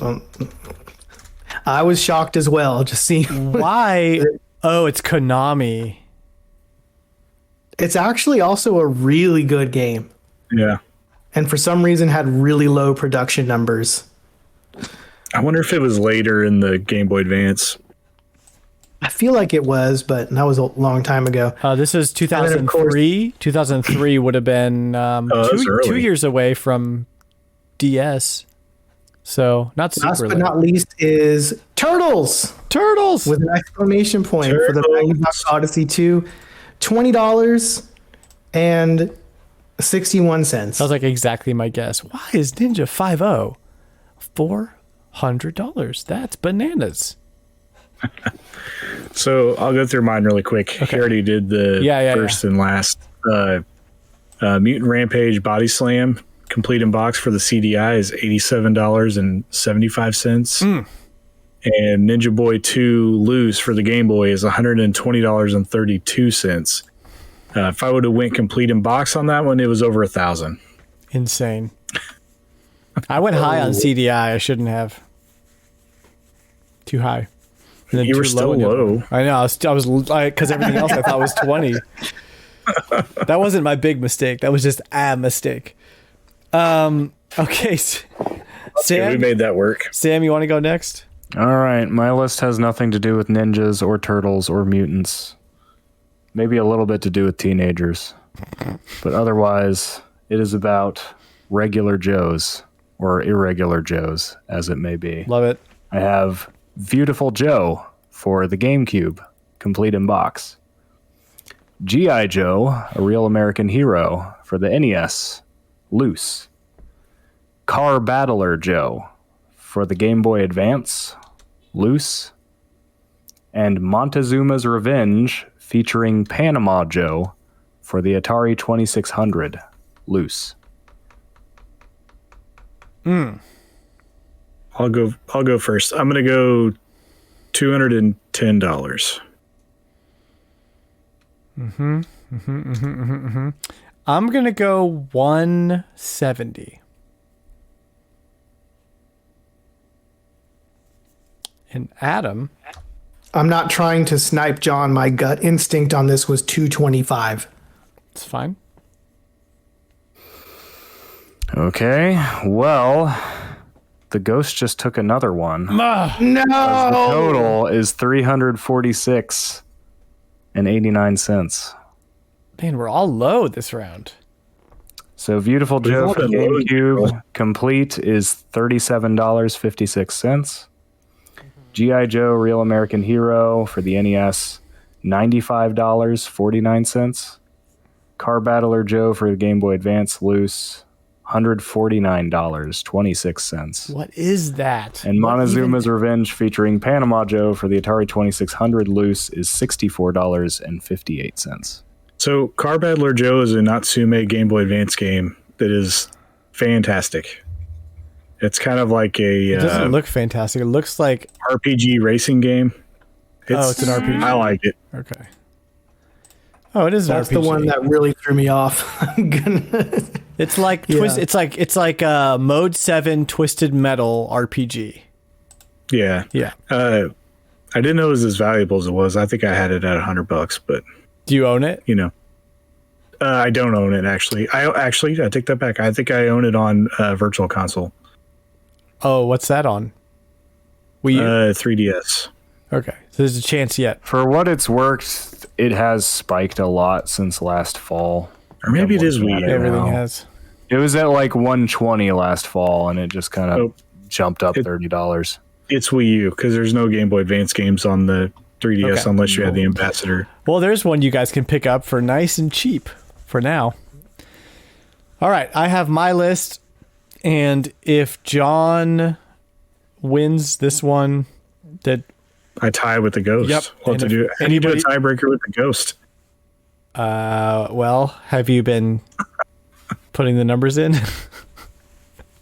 I was shocked as well, just seeing... Why? Oh, it's Konami. It's actually also a really good game. Yeah. And for some reason had really low production numbers. I wonder if it was later in the Game Boy Advance. I feel like it was, but that was a long time ago. This is 2003. 2003 would have been 2 years away from DS. So not super Last but late. not least is Turtles. Turtles! With an exclamation point for the Magnavox Odyssey 2. $20.61. That was like exactly my guess. Why is Ninja 5.0 $400? That's bananas. So I'll go through mine really quick. Okay. He already did the first and last. Mutant Rampage Body Slam Complete in Box for the CDI is $87.75. And Ninja Boy 2 Loose for the Game Boy is $120.32. If I would have went Complete in Box on that one, it was over $1,000. Insane. I went high on CDI. I shouldn't have. Too high. And then you were still low. I know. I was like, because everything else I thought was 20. That wasn't my big mistake. That was just a mistake. Okay. Sam, we made that work. Sam, you want to go next? All right. My list has nothing to do with ninjas or turtles or mutants. Maybe a little bit to do with teenagers. But otherwise, it is about regular Joes or irregular Joes, as it may be. Love it. I have Beautiful Joe for the GameCube, complete in box. G.I. Joe, a real American hero for the NES, loose. Car Battler Joe for the Game Boy Advance, loose. And Montezuma's Revenge featuring Panama Joe for the Atari 2600, loose. I'll go first. I'm going to go $210. I'm going to go 170. And Adam? I'm not trying to snipe John. My gut instinct on this was 225. It's fine. Okay, well, the ghost just took another one. No! The total is $346.89. Man, we're all low this round. So Beautiful Joe for the GameCube complete is $37.56. G.I. Joe Real American Hero for the NES, $95.49. Car Battler Joe for the Game Boy Advance loose, $149.26. What is that? And Montezuma's Revenge featuring Panama Joe for the Atari 2600 loose is $64.58. So Car Battler Joe is a Natsume Game Boy Advance game that is fantastic. It's kind of like a... It doesn't look fantastic. It looks like... RPG racing game. It's an RPG. I like it. Okay. Oh, it is an That's RPG. the one that really threw me off. It's like it's like a Mode 7 Twisted Metal RPG. Yeah. Yeah. I didn't know it was as valuable as it was. I think I had it at $100, but... Do you own it? You know. I don't own it, actually. I take that back. I think I own it on Virtual Console. Oh, what's that on? Wii U? 3DS. Okay. So there's a chance yet. For what it's worth, it has spiked a lot since last fall. Or maybe it is Wii U. Everything has. It was at like $120 last fall, and it just kind of jumped up $30. It's Wii U, because there's no Game Boy Advance games on the 3DS unless you had the Ambassador. Well, there's one you guys can pick up for nice and cheap for now. All right. I have my list, and if John wins this one, that... I tie with the Ghost. Yep. How do you do a tiebreaker with the Ghost? Well, have you been putting the numbers in?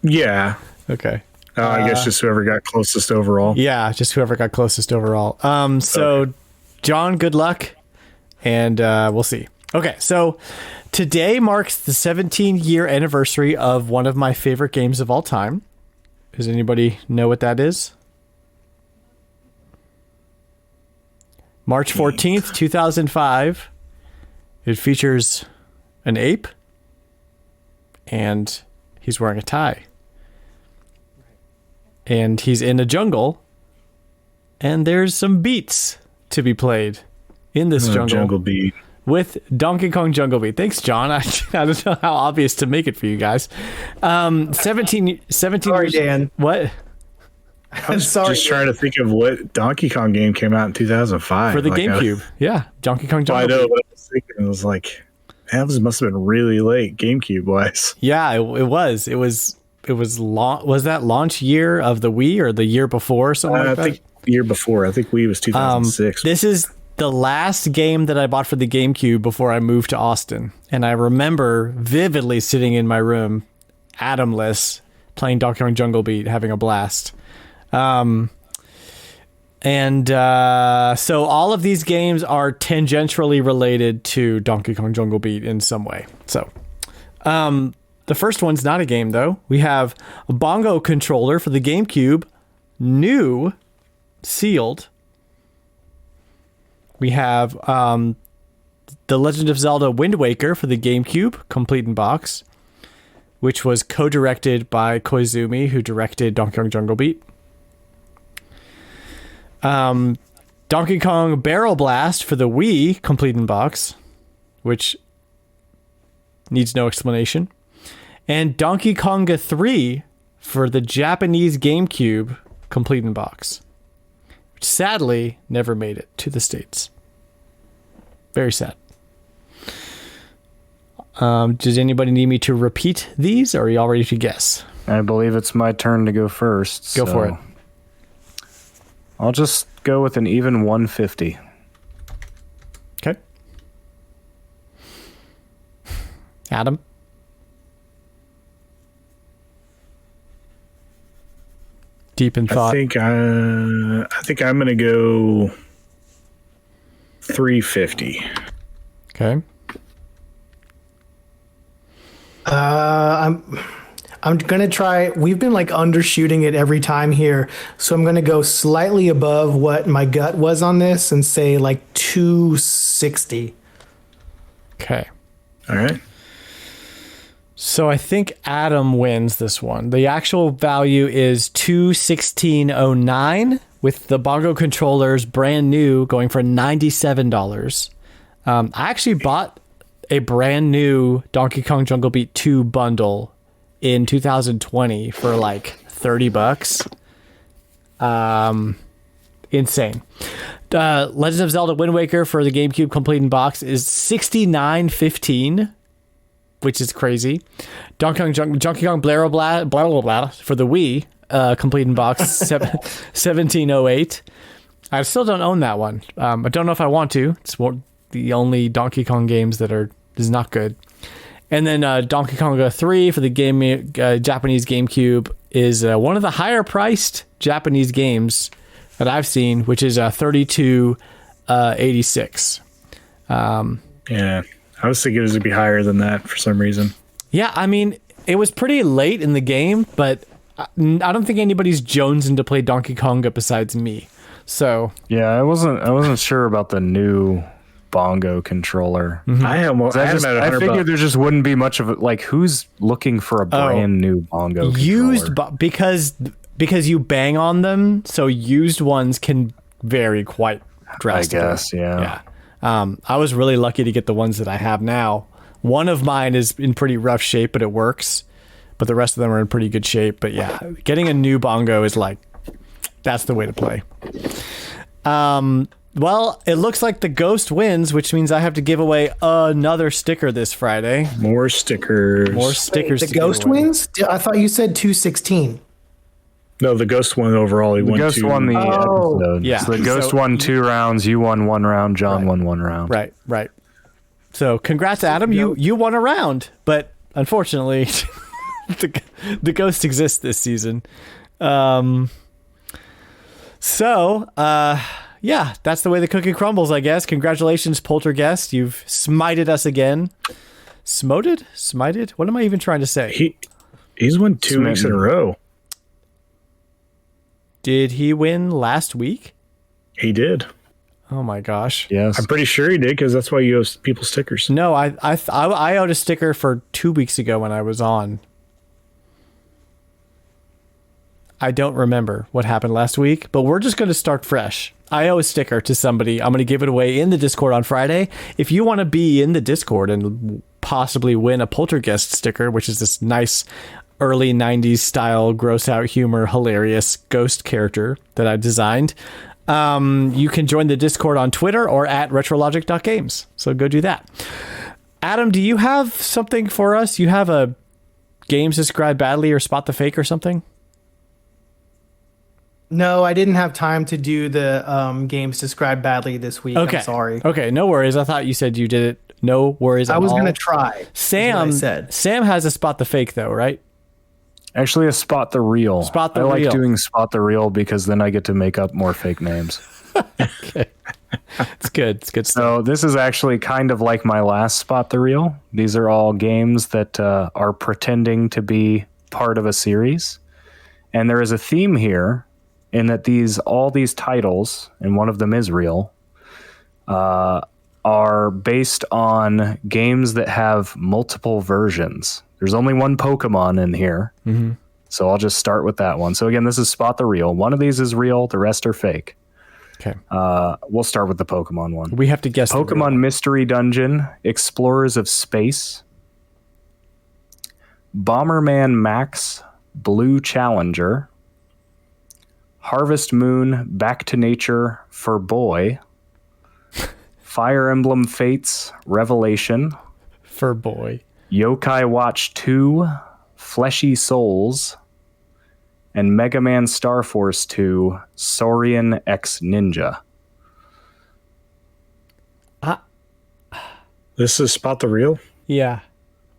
Yeah. Okay. I guess just whoever got closest overall. Yeah, just whoever got closest overall. So, John, good luck, and we'll see. Okay, so today marks the 17-year anniversary of one of my favorite games of all time. Does anybody know what that is? March 14th, 2005. It features an ape, and he's wearing a tie. And he's in a jungle, and there's some beats to be played in this jungle beat with Donkey Kong Jungle Beat. Thanks, John. I don't know how obvious to make it for you guys. 17 Sorry, years. Dan. What? I'm just trying to think of what Donkey Kong game came out in 2005 For the GameCube. Yeah, Donkey Kong Jungle I know, Beat. but I was thinking, it was like, man, this must have been really late GameCube wise. Yeah, it was. It was was that launch year of the Wii or the year before or something like that? I think the year before. I think Wii was 2006. This is the last game that I bought for the GameCube before I moved to Austin. And I remember vividly sitting in my room, Adamless, playing Donkey Kong Jungle Beat, having a blast. So all of these games are tangentially related to Donkey Kong Jungle Beat in some way. So, the first one's not a game, though. We have a bongo controller for the GameCube, new, sealed. We have The Legend of Zelda Wind Waker for the GameCube, complete in box, which was co-directed by Koizumi, who directed Donkey Kong Jungle Beat. Donkey Kong Barrel Blast for the Wii, complete in box, which needs no explanation. And Donkey Konga 3 for the Japanese GameCube, complete in box, which sadly never made it to the States. Very sad. Does anybody need me to repeat these, or are you all ready to guess? I believe it's my turn to go first. Go for it. I'll just go with an even 150. Okay. Adam? Deep in thought. I think I'm going to go 350. Okay. I'm gonna try. We've been like undershooting it every time here, so I'm gonna go slightly above what my gut was on this and say like 260. Okay. All right. So I think Adam wins this one. The actual value is 216.09 with the bongo controllers brand new going for $97. I actually bought a brand new Donkey Kong Jungle Beat 2 bundle in 2020 for like $30. Insane. Legend of Zelda Wind Waker for the GameCube complete in box is $69.15, which is crazy. Donkey Kong Blah Blah Blah for the Wii complete in box $17.08. I still don't own that one. I don't know if I want to. It's one the only Donkey Kong games that is not good. And then Donkey Kong 3 for the Japanese GameCube is one of the higher priced Japanese games that I've seen, which is $32.86. Yeah, I was thinking it was going to be higher than that for some reason. Yeah, I mean, it was pretty late in the game, but I don't think anybody's jonesing to play Donkey Konga besides me. So yeah, I wasn't sure about the new bongo controller. Mm-hmm. I figured there just wouldn't be much of it. Like, who's looking for a brand new bongo controller? Because you bang on them, so used ones can vary quite drastically. I guess, yeah. I was really lucky to get the ones that I have now. One of mine is in pretty rough shape, but it works. But the rest of them are in pretty good shape. But yeah, getting a new bongo is like, that's the way to play. Well, it looks like the ghost wins, which means I have to give away another sticker this Friday. More stickers. Wait, the ghost wins? I thought you said 216. No, the ghost won overall. The ghost won the episode. Yeah. So the ghost won 2 rounds. You won 1 round. John won 1 round. Right. So congrats, Adam. You won a round, but unfortunately, the ghost exists this season. Yeah, that's the way the cookie crumbles, I guess. Congratulations, Poltergeist. You've smited us again. Smited? What am I even trying to say? He's won 2 weeks in a row. Did he win last week? He did. Oh my gosh. Yes. I'm pretty sure he did, because that's why you owe people stickers. No, I owed a sticker for 2 weeks ago when I was on. I don't remember what happened last week, but we're just going to start fresh. I owe a sticker to somebody. I'm going to give it away in the Discord on Friday. If you want to be in the Discord and possibly win a Poltergeist sticker, which is this nice early 90s style, gross out humor, hilarious ghost character that I designed, you can join the Discord on Twitter or at retrologic.games. So go do that. Adam, do you have something for us? You have a games described badly or spot the fake or something? No, I didn't have time to do the games described badly this week. Okay. I'm sorry. Okay, no worries. I thought you said you did it. No worries. I was going to try. Sam has a spot the fake though, right? Actually, a spot the real. I like doing spot the real because then I get to make up more fake names. Okay. It's good. It's good stuff. So this is actually kind of like my last spot the real. These are all games that are pretending to be part of a series. And there is a theme here in that all these titles, and one of them is real, are based on games that have multiple versions. There's only one Pokemon in here, so I'll just start with that one. So again, this is Spot the Real. One of these is real, the rest are fake. Okay. We'll start with the Pokemon one. We have to guess. Pokemon Mystery Dungeon, Explorers of Space, Bomberman Max, Blue Challenger, Harvest Moon, Back to Nature for Boy, Fire Emblem Fates, Revelation, for boy, Yokai Watch 2, Fleshy Souls, and Mega Man Star Force 2, Saurian X Ninja. This is Spot the Real? Yeah.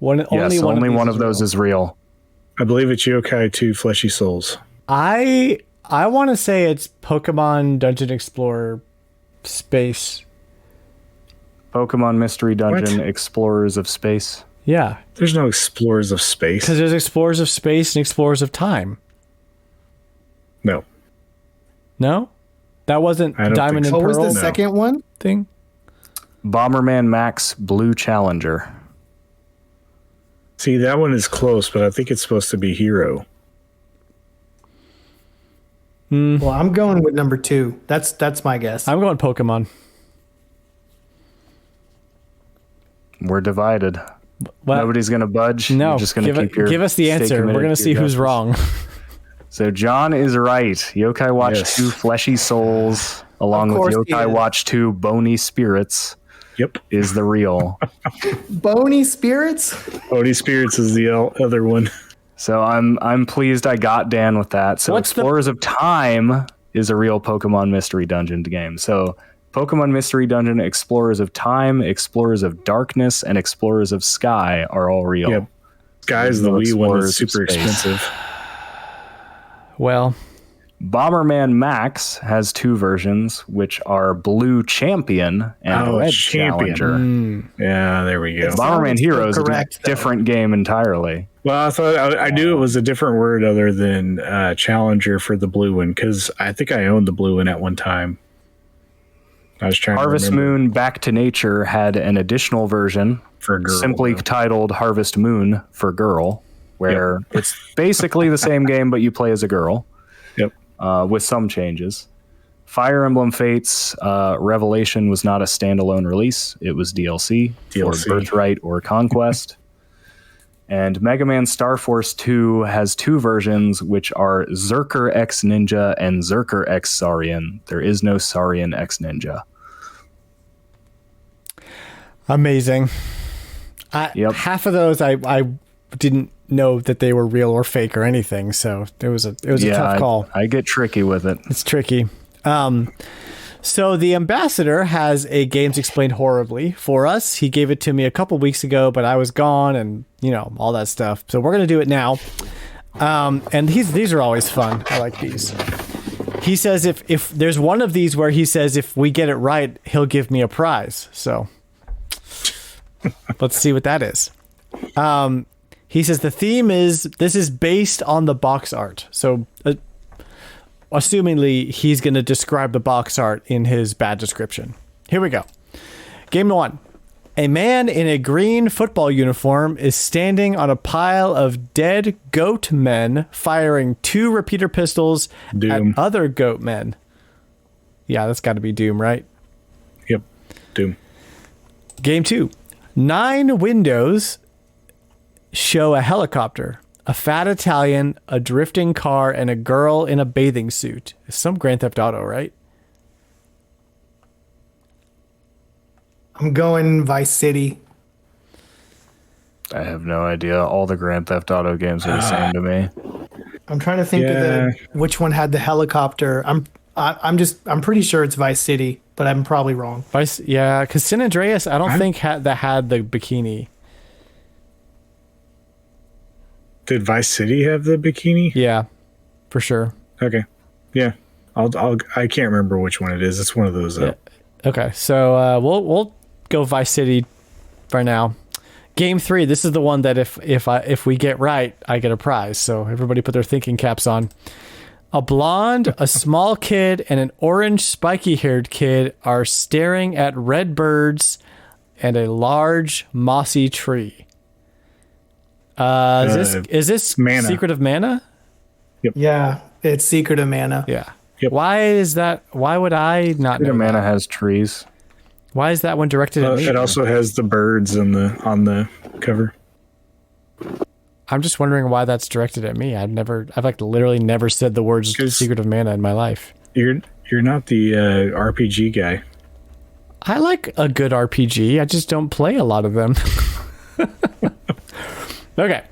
Only one of those is real. I believe it's Yokai 2 Fleshy Souls. I want to say it's Pokemon Dungeon Explorer Space. Pokemon Mystery Dungeon, Explorers of Space. Yeah. There's no Explorers of Space. Because there's Explorers of Space and Explorers of Time. No. No? That wasn't Diamond and Pearl? What was the second one? Thing? Bomberman Max, Blue Challenger. See, that one is close, but I think it's supposed to be Hero. Well, I'm going with number 2. That's my guess. I'm going Pokemon. We're divided. Well, Nobody's going to budge. No, You're just going to give us the answer. We're going to see who's wrong. So John is right. Yokai Watch 2 Fleshy Souls, along with Yokai Watch 2 Bony Spirits, is the real. Bony Spirits? Bony Spirits is the other one. So I'm pleased I got Dan with that. So Explorers of Time is a real Pokemon Mystery Dungeon game. So Pokemon Mystery Dungeon, Explorers of Time, Explorers of Darkness, and Explorers of Sky are all real. Yep. Sky's the Wii one that's super expensive. Well, Bomberman Max has 2 versions, which are Blue Champion and Red Challenger. Yeah, there we go. Bomberman Heroes is a different game entirely. Well, I thought I knew it was a different word other than Challenger for the blue one, because I think I owned the blue one at one time. I was trying Harvest to remember. Moon Back to Nature had an additional version for girl, simply titled Harvest Moon for Girl, where it's basically the same game, but you play as a girl. Yep. With some changes. Fire Emblem Fates Revelation was not a standalone release. It was DLC. For Birthright or Conquest. And Mega Man Star Force 2 has 2 versions, which are Zerker X Ninja and Zerker X Saurian. There is no Saurian X Ninja. Amazing. Half of those I didn't know that they were real or fake or anything, so it was a tough call. I get tricky with it. It's tricky. So the ambassador has a Games Explained Horribly for us. He gave it to me a couple weeks ago, but I was gone and, all that stuff. So we're going to do it now. And these are always fun. I like these. He says if there's one of these where he says if we get it right, he'll give me a prize. So let's see what that is. He says the theme is, this is based on the box art. So assumingly, he's going to describe the box art in his bad description. Here we go. Game 1. A man in a green football uniform is standing on a pile of dead goat men firing 2 repeater pistols at other goat men. Yeah, that's got to be Doom, right? Yep, Doom. Game 2. 9 windows show a helicopter, a fat Italian, a drifting car, and a girl in a bathing suit. It's some Grand Theft Auto, right? I'm going Vice City. I have no idea. All the Grand Theft Auto games are the same to me. I'm trying to think of which one had the helicopter. I'm pretty sure it's Vice City, but I'm probably wrong. Because San Andreas, I don't think that had the bikini. Did Vice City have the bikini? Yeah, for sure. Okay. Yeah. I can't remember which one it is. It's one of those. Yeah. Okay. So we'll go Vice City for now. Game 3. This is the one that if we get right, I get a prize. So everybody put their thinking caps on. A blonde, a small kid, and an orange spiky-haired kid are staring at red birds and a large mossy tree. Is this Mana. Secret of Mana? Yep. Yeah, it's Secret of Mana. Yeah. Yep. Why is that? Why would I not know? Secret of Mana has trees. Why is that one directed at me? It also has the birds on the cover. I'm just wondering why that's directed at me. I've literally never said the words Secret of Mana in my life. You're not the RPG guy. I like a good RPG. I just don't play a lot of them. Okay.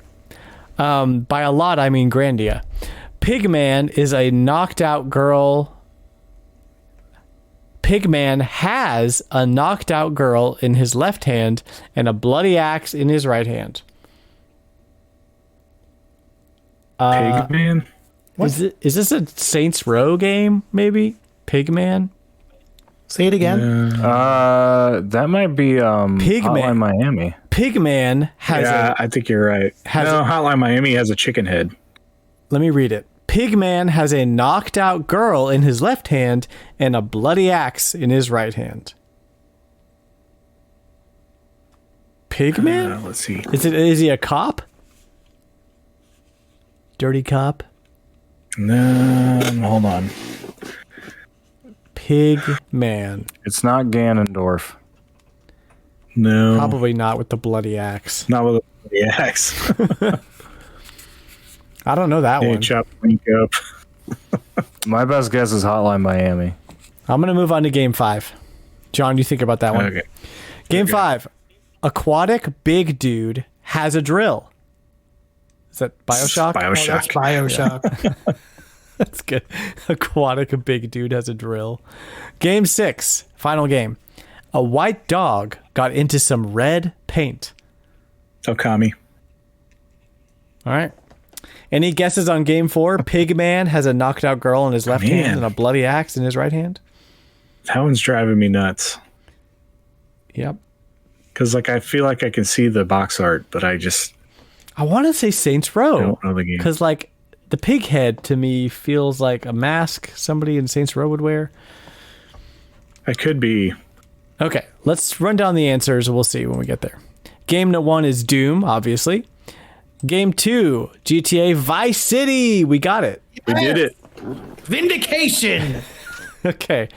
By a lot, I mean Grandia. Pigman is a knocked out girl. Pigman has a knocked out girl in his left hand and a bloody axe in his right hand. Pigman? Is this a Saints Row game, maybe? Pigman? Say it again. That might be Hotline Miami. Pigman has I think you're right. Hotline Miami has a chicken head. Let me read it. Pigman has a knocked out girl in his left hand and a bloody axe in his right hand. Pigman? Let's see. Is he a cop? Dirty cop? No, hold on. Pigman. It's not Ganondorf. No. Probably not with the bloody axe. Not with the axe. I don't know that one. Chop link up. My best guess is Hotline Miami. I'm going to move on to game 5. John, you think about that one. Okay. Game 5. Aquatic big dude has a drill. Is that BioShock? BioShock. That's Bioshock. That's good. Aquatic big dude has a drill. Game 6. Final game. A white dog got into some red paint. Okami. All right. Any guesses on game 4? Pigman has a knocked out girl in his left hand and a bloody axe in his right hand. That one's driving me nuts. Yep. Because I feel like I can see the box art, but I want to say Saints Row. don't know the game. Because the pig head to me feels like a mask somebody in Saints Row would wear. I could be. Okay, let's run down the answers. We'll see when we get there. Game 1 is Doom, obviously. Game 2, GTA Vice City. We got it. We did it. Vindication. Okay.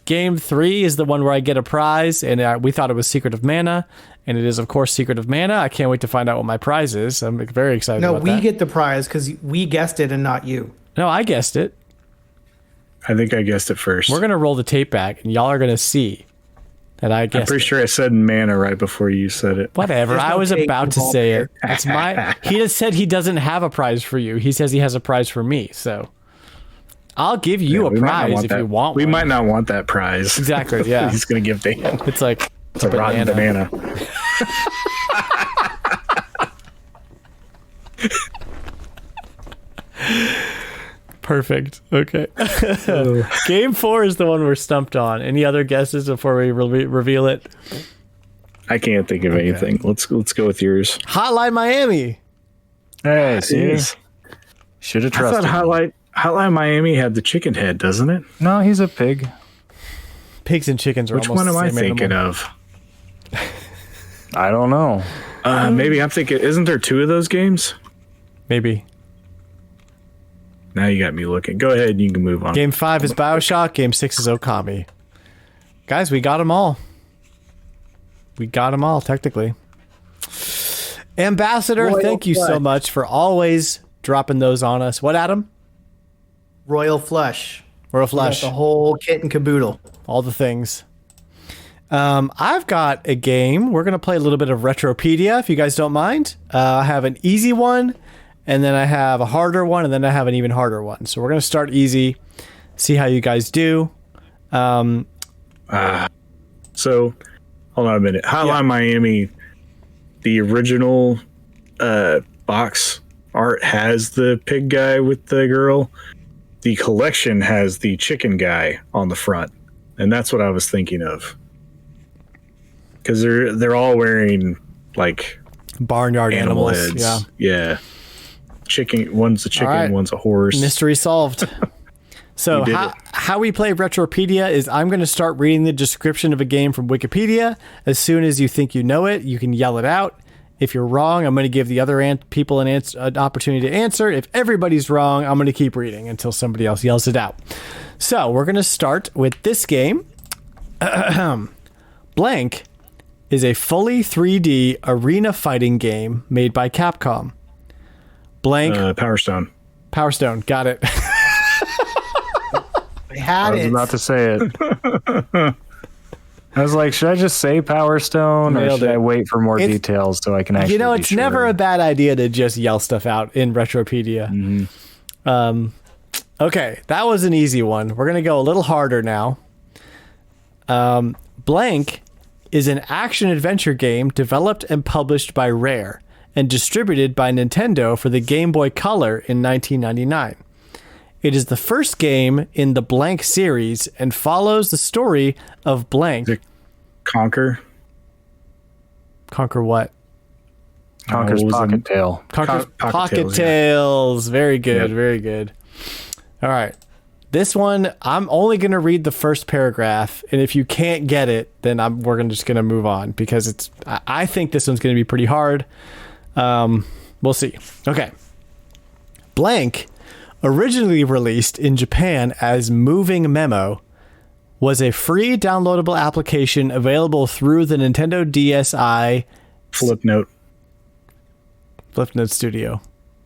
Game 3 is the one where I get a prize, and we thought it was Secret of Mana, and it is, of course, Secret of Mana. I can't wait to find out what my prize is. I'm very excited No, about that. we get the prize because we guessed it and not you. No, I guessed it. I think I guessed it first. We're going to roll the tape back, and y'all are going to see that I guessed I'm pretty sure I said mana right before you said it. Whatever. There's I no was tape about to involved say here. it. It's my. He just said he doesn't have a prize for you. He says he has a prize for me. So I'll give you a We might not prize want if that. you want We one. might not want that prize. Exactly. Yeah. He's going to give to him. It's like It's a rotten banana. Perfect. Okay. Game 4 is the one we're stumped on. Any other guesses before we reveal it? I can't think of anything. Let's go with yours. Hotline Miami. Hey, see? Jeez. Should have I thought trusted. Hotline Miami had the chicken head, doesn't it? No, he's a pig. Pigs and chickens are Which almost one am the I same thinking animal. of? I don't know. Maybe I'm thinking. Isn't there 2 of those games? Maybe. Now you got me looking. Go ahead. You can move on. Game 5 is BioShock. Game 6 is Okami. Guys, we got them all. We got them all, technically. Ambassador, Royal thank you so Flush. much for always dropping those on us. What, Adam? Royal Flush. Royal Got Flush. the whole kit and caboodle. All the things. I've got a game. We're going to play a little bit of Retropedia, if you guys don't mind. I have an easy one, and then I have a harder one, and then I have an even harder one. So we're going to start easy, see how you guys do. So, hold on a minute. Hotline Miami, the original box art has the pig guy with the girl. The collection has the chicken guy on the front, and that's what I was thinking of. Because they're all wearing like Barnyard animal animals. heads. Yeah. Yeah. Chicken. One's a chicken. All right. One's a horse. Mystery solved. So You did how we play Retropedia is I'm going to start reading the description of a game from Wikipedia. As soon as you think you know it, you can yell it out. If you're wrong, I'm going to give the other people an opportunity to answer. If everybody's wrong, I'm going to keep reading until somebody else yells it out. So we're going to start with this game. Blank is a fully 3D arena fighting game made by Capcom. Blank. Power Stone. Power Stone. Got it. I had I was it. about to say it. I was like, should I just say Power Stone or Nailed should it. I wait for more It's- details so I can actually You know, be it's sure? never a bad idea to just yell stuff out in Retropedia. Okay, that was an easy one. We're going to go a little harder now. Blank is an action-adventure game developed and published by Rare and distributed by Nintendo for the Game Boy Color in 1999. It is the first game in the Blank series and follows the story of Blank. Conquer. Conquer what? Conker's what was Pocket the- Tail. Conquer Pocket Pocket Tales, Tales. Very good, Yep. very good. All right. This one, I'm only going to read the first paragraph, and if you can't get it, then just going to move on because I think this one's going to be pretty hard. We'll see. Okay. Blank, originally released in Japan as Moving Memo, was a free downloadable application available through the Nintendo DSi Flipnote Studio.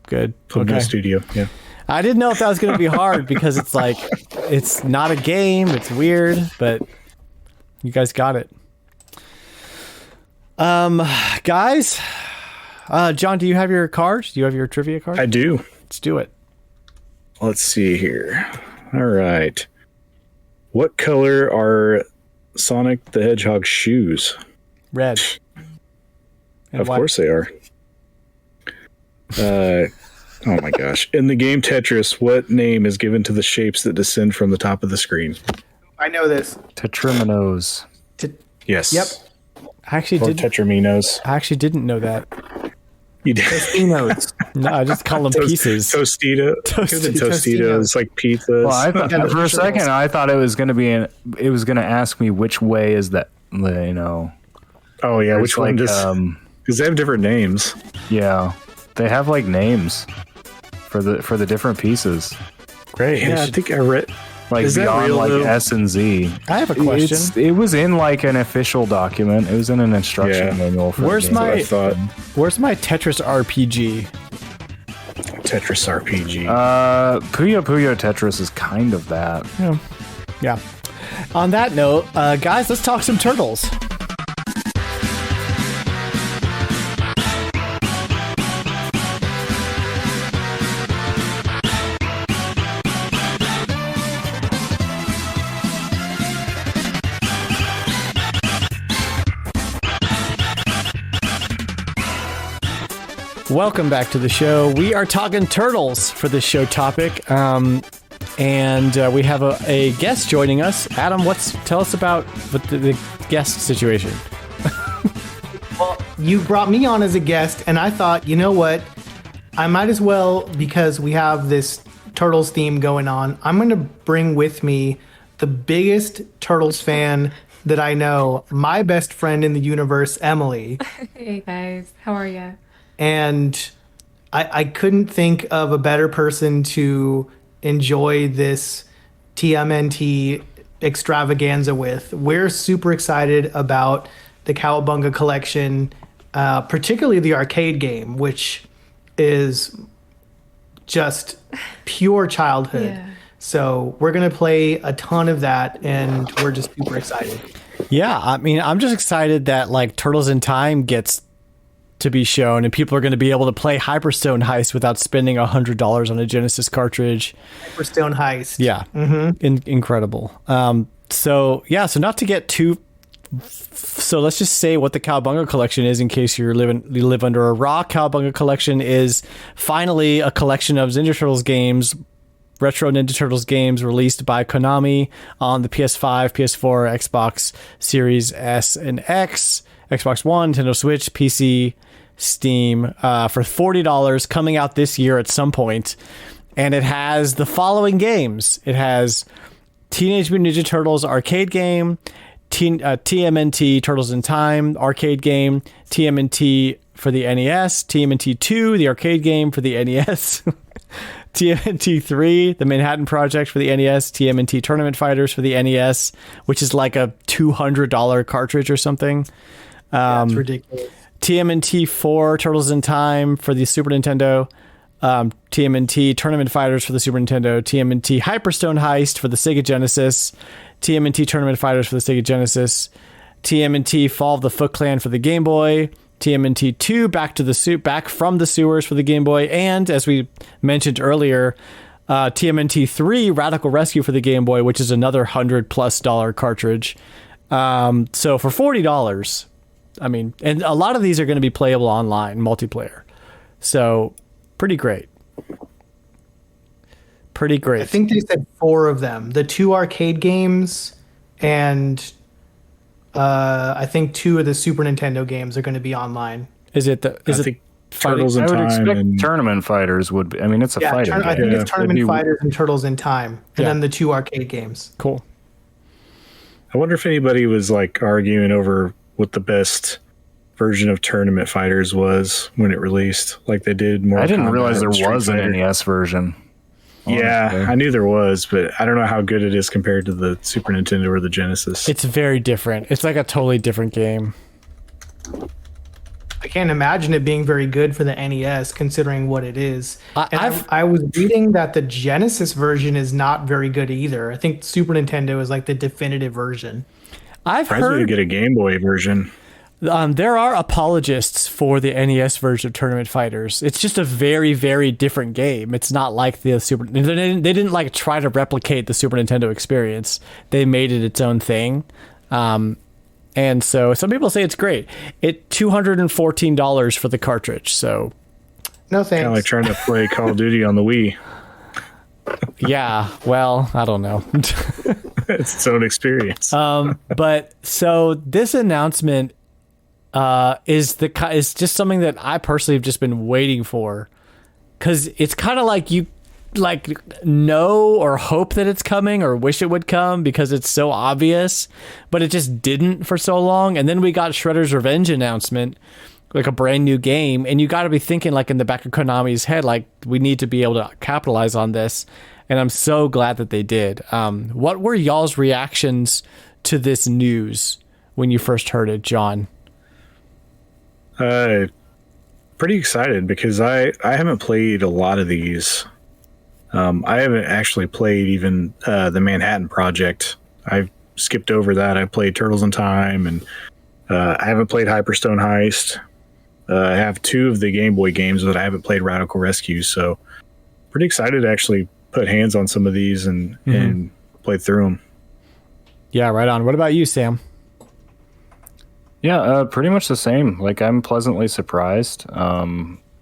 Good. Flipnote Studio. Yeah. I didn't know if that was going to be hard because it's like, it's not a game. It's weird, but you guys got it. Guys, John, do you have your cards? Do you have your trivia card? I do. Let's do it. Let's see here. All right. What color are Sonic the Hedgehog's shoes? Red. And of course they are. Oh my gosh. In the game Tetris, what name is given to the shapes that descend from the top of the screen? I know this. Tetriminos. Yes. Yep. I actually Or Tetraminos. I actually didn't know that. You did. Tostinos. No, I just call them pieces. Tostitos, like pizzas. Well, I thought, for a second, I thought it was going to be it was going to ask me which way is that, you know. Oh yeah, which one like, does? Because they have different names. Yeah, they have like names for the different pieces. Great. Yeah, I think I read. Like Is that beyond real, like though? S and Z. I have a question. It was in like an official document. It was in an instruction manual. For Where's the game. I thought Where's my Tetris RPG? Tetris RPG. Puyo Puyo Tetris is kind of that. Yeah. On that note, guys, let's talk some turtles. Welcome back to the show. We are talking turtles for this show topic, and we have a guest joining us. Adam, tell us about the guest situation. Well, you brought me on as a guest, and I thought, you know what? I might as well, because we have this Turtles theme going on, I'm going to bring with me the biggest Turtles fan that I know, my best friend in the universe, Emily. Hey guys, how are you? And I couldn't think of a better person to enjoy this TMNT extravaganza with. We're super excited about the Cowabunga collection, particularly the arcade game, which is just pure childhood. Yeah. So we're going to play a ton of that, and we're just super excited. Yeah, I mean, I'm just excited that like Turtles in Time gets to be shown, and people are going to be able to play Hyperstone Heist without spending $100 on a Genesis cartridge. Hyperstone Heist. Yeah, incredible. So not to get too. So let's just say what the Cowabunga collection is, in case you live under a rock. Cowabunga collection is finally a collection of Ninja Turtles games, retro Ninja Turtles games released by Konami on the PS5, PS4, Xbox Series S and X, Xbox One, Nintendo Switch, PC, Steam, for $40, coming out this year at some point. And it has the following games. It has Teenage Mutant Ninja Turtles arcade game, TMNT Turtles in Time arcade game, TMNT for the NES, TMNT 2, the arcade game for the NES, TMNT 3, the Manhattan Project for the NES, TMNT Tournament Fighters for the NES, which is like a $200 cartridge or something. That's ridiculous. TMNT 4, Turtles in Time for the Super Nintendo, TMNT Tournament Fighters for the Super Nintendo, TMNT Hyperstone Heist for the Sega Genesis, TMNT Tournament Fighters for the Sega Genesis, TMNT Fall of the Foot Clan for the Game Boy, TMNT 2 Back from the Sewers for the Game Boy, and as we mentioned earlier, TMNT 3 Radical Rescue for the Game Boy, which is another $100+ cartridge. So for $40, I mean, and a lot of these are going to be playable online, multiplayer. So pretty great. Pretty great. I think they said 4 of them. The 2 arcade games and I think 2 of the Super Nintendo games are going to be online. Is it Turtles in I would Time expect and Tournament Fighters would be. I mean, it's a fighting game. I think it's Tournament It'd be- Fighters and Turtles in Time, and Yeah. then the 2 arcade games. Cool. I wonder if anybody was like arguing over what the best version of Tournament Fighters was when it released, like they did more. I didn't realize there was an NES version. Yeah, I knew there was, but I don't know how good it is compared to the Super Nintendo or the Genesis. It's very different. It's like a totally different game. I can't imagine it being very good for the NES, considering what it is. I've- I was reading that the Genesis version is not very good either. I think Super Nintendo is like the definitive version. I've Surprised we heard could get a Game Boy version. there are apologists for the NES version of Tournament Fighters. It's just a very, very different game. It's not like the Super. They didn't like try to replicate the Super Nintendo experience. They made it its own thing. And so some people say it's great. $214 for the cartridge. So No thanks. Kind of like trying to play Call of Duty on the Wii. yeah, well, I don't know. It's its own experience. But so this announcement is just something that I personally have just been waiting for, because it's kind of like you know or hope that it's coming or wish it would come because it's so obvious, but it just didn't for so long. And then we got Shredder's Revenge announcement, like a brand new game, and you got to be thinking like in the back of Konami's head, like we need to be able to capitalize on this. And I'm so glad that they did. What were y'all's reactions to this news when you first heard it, John? Pretty excited because I haven't played a lot of these. I haven't actually played even the Manhattan Project. I've skipped over that. I played Turtles in Time, and I haven't played Hyperstone Heist. I have 2 of the Game Boy games, but I haven't played Radical Rescue. So pretty excited to actually put hands on some of these and play through them. Yeah, right on. What about you, Sam? Yeah, pretty much the same. Like, I'm pleasantly surprised.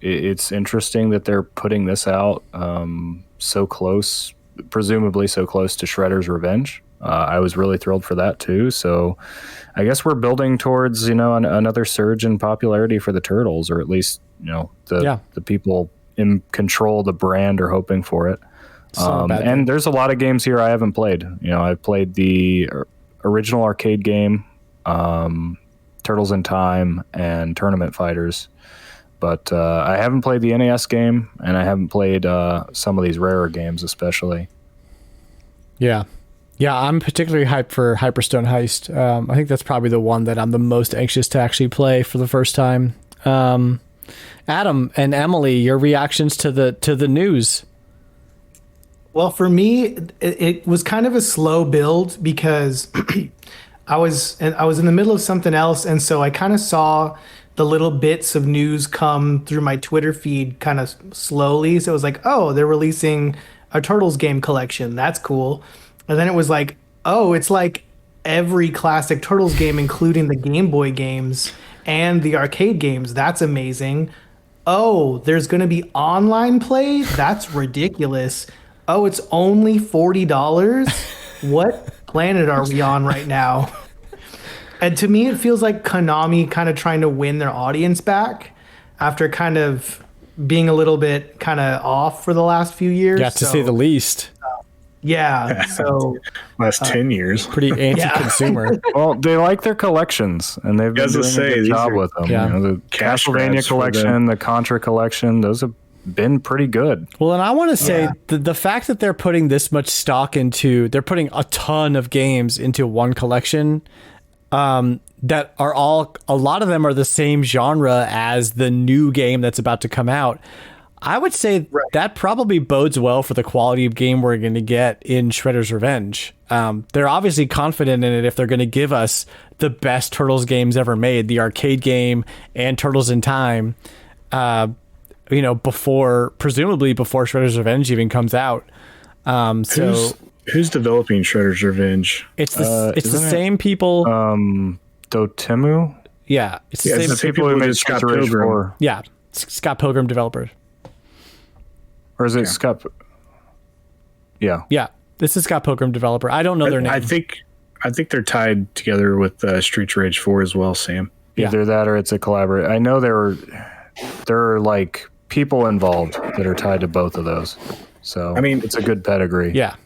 It's interesting that they're putting this out so close, presumably so close to Shredder's Revenge. I was really thrilled for that too. So I guess we're building towards, another surge in popularity for the Turtles, or at least, the people in control of the brand are hoping for it. And there's a lot of games here I haven't played. I've played the original arcade game, Turtles in Time, and Tournament Fighters. But I haven't played the NES game, and I haven't played some of these rarer games especially. Yeah, I'm particularly hyped for Hyperstone Heist. I think that's probably the one that I'm the most anxious to actually play for the first time. Adam and Emily, your reactions to the news? Well, for me, it was kind of a slow build because I was in the middle of something else, and so I kind of saw the little bits of news come through my Twitter feed kind of slowly. So it was like, oh, they're releasing a Turtles game collection. That's cool. And then it was like, oh, it's like every classic Turtles game, including the Game Boy games and the arcade games. That's amazing. Oh, there's going to be online play? That's ridiculous. Oh, it's only $40? What planet are we on right now? And to me, it feels like Konami kind of trying to win their audience back after kind of being a little bit kind of off for the last few years. Yeah, to say the least. Yeah, so last 10 years. Pretty anti-consumer. Well, they like their collections, and they've been doing a good job with them. Yeah. The Castlevania collection, the Contra collection, those have been pretty good. Well, and I want to say the fact that they're putting this much stock into, they're putting a ton of games into one collection, that are a lot of them are the same genre as the new game that's about to come out. I would say that probably bodes well for the quality of game we're going to get in Shredder's Revenge. They're obviously confident in it if they're going to give us the best Turtles games ever made, the arcade game and Turtles in Time, presumably before Shredder's Revenge even comes out. Who's developing Shredder's Revenge? It's the same people. Dotemu? Yeah. It's the it's same the people who made Scott Pilgrim. Yeah. Scott Pilgrim developers. Or is it Scott? Yeah. Yeah. This is Scott Pilgrim developer. I don't know their name. I think they're tied together with Streets Rage 4 as well, Sam. Either that or it's a collaboration. I know there are like people involved that are tied to both of those. So I mean, it's a good pedigree. Yeah.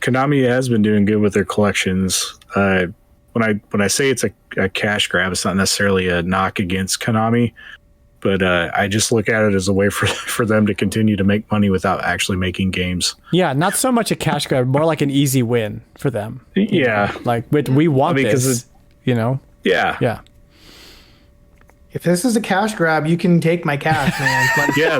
Konami has been doing good with their collections. When I say it's a cash grab, it's not necessarily a knock against Konami, but I just look at it as a way for them to continue to make money without actually making games. Yeah, not so much a cash grab, more like an easy win for them. Yeah. Like, we want this, Yeah. Yeah. If this is a cash grab, you can take my cash, man. Like, Yeah,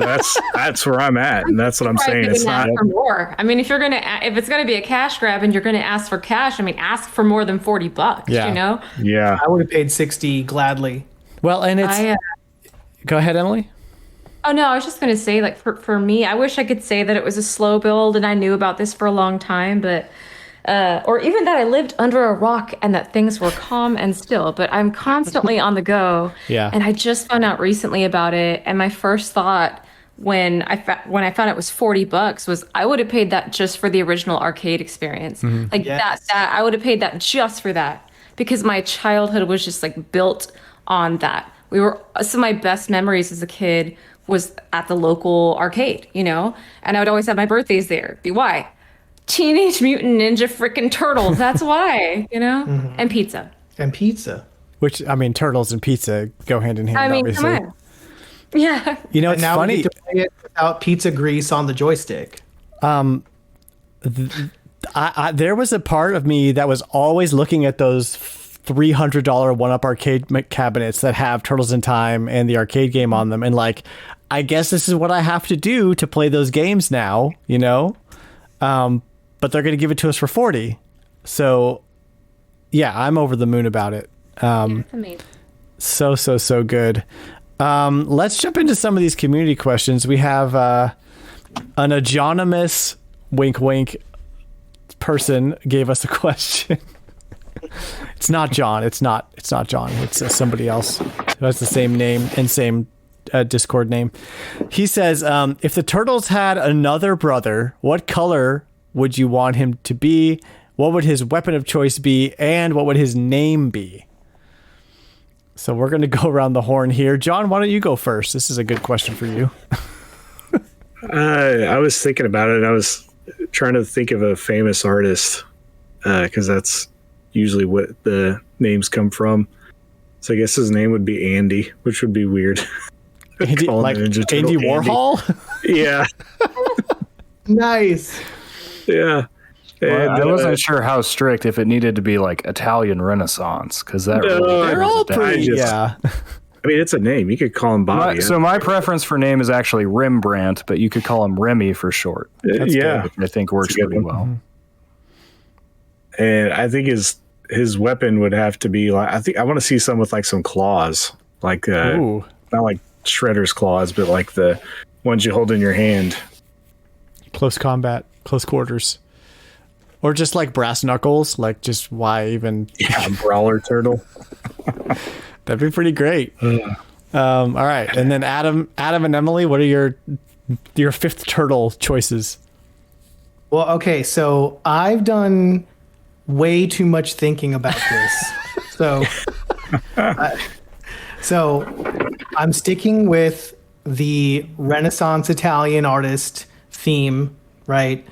that's where I'm at, and that's what I'm saying. It's not for more. I mean, if it's gonna be a cash grab and you're gonna ask for cash, I mean, ask for more than $40. Yeah. You know? Yeah. I would have paid 60 gladly. Well, and it's... Go ahead, Emily. Oh no, I was just gonna say, like, for me, I wish I could say that it was a slow build and I knew about this for a long time, but or even that I lived under a rock and that things were calm and still, but I'm constantly on the go. Yeah. And I just found out recently about it, and my first thought when I found it was $40 was I would have paid that just for the original arcade experience. Like Yes. that I would have paid that just for that, because my childhood was just like built on that. Some of my best memories as a kid was at the local arcade, you know, and I would always have my birthdays there. Why? Teenage Mutant Ninja freaking Turtles. That's why, you know, and pizza. And pizza. Which, I mean, turtles and pizza go hand in hand, I mean, obviously. come on. Yeah. You know, And it's now we funny. get to play it without pizza grease on the joystick. There was a part of me that was always looking at those $300 one-up arcade cabinets that have Turtles in Time and the arcade game on them, and like, I guess this is what I have to do to play those games now, you know. But they're going to give it to us for 40. So, yeah, I'm over the moon about it. It's amazing. So good. Let's jump into some of these community questions. We have an anonymous wink wink person gave us a question. It's not John. It's not John. It's somebody else who has the same name and same Discord name. He says, if the Turtles had another brother, what color would you want him to be? What would his weapon of choice be? And what would his name be? So we're going to go around the horn here. John, why don't you go first? This is a good question for you. I was thinking about it. I was trying to think of a famous artist because that's usually what the names come from. So I guess his name would be Andy, which would be weird. Andy, like Andy Warhol? Yeah. Nice. Yeah. Well, And, I wasn't sure how strict, if it needed to be like Italian Renaissance, because that No, really They're all pretty, yeah. I mean, it's a name. You could call him Bobby. So my preference for name is actually Rembrandt, but you could call him Remy for short. Yeah. Which I think works pretty well. And I think his weapon would have to be like, I want to see some with like some claws, like Ooh. not like Shredder's claws, but like the ones you hold in your hand. Close combat, close quarters. Or just like brass knuckles, like just why even? Yeah, brawler turtle. That'd be pretty great. All right, and then Adam and Emily, what are your fifth turtle choices? Well, okay, so I've done way too much thinking about this. So I'm sticking with the Renaissance Italian artist theme, right?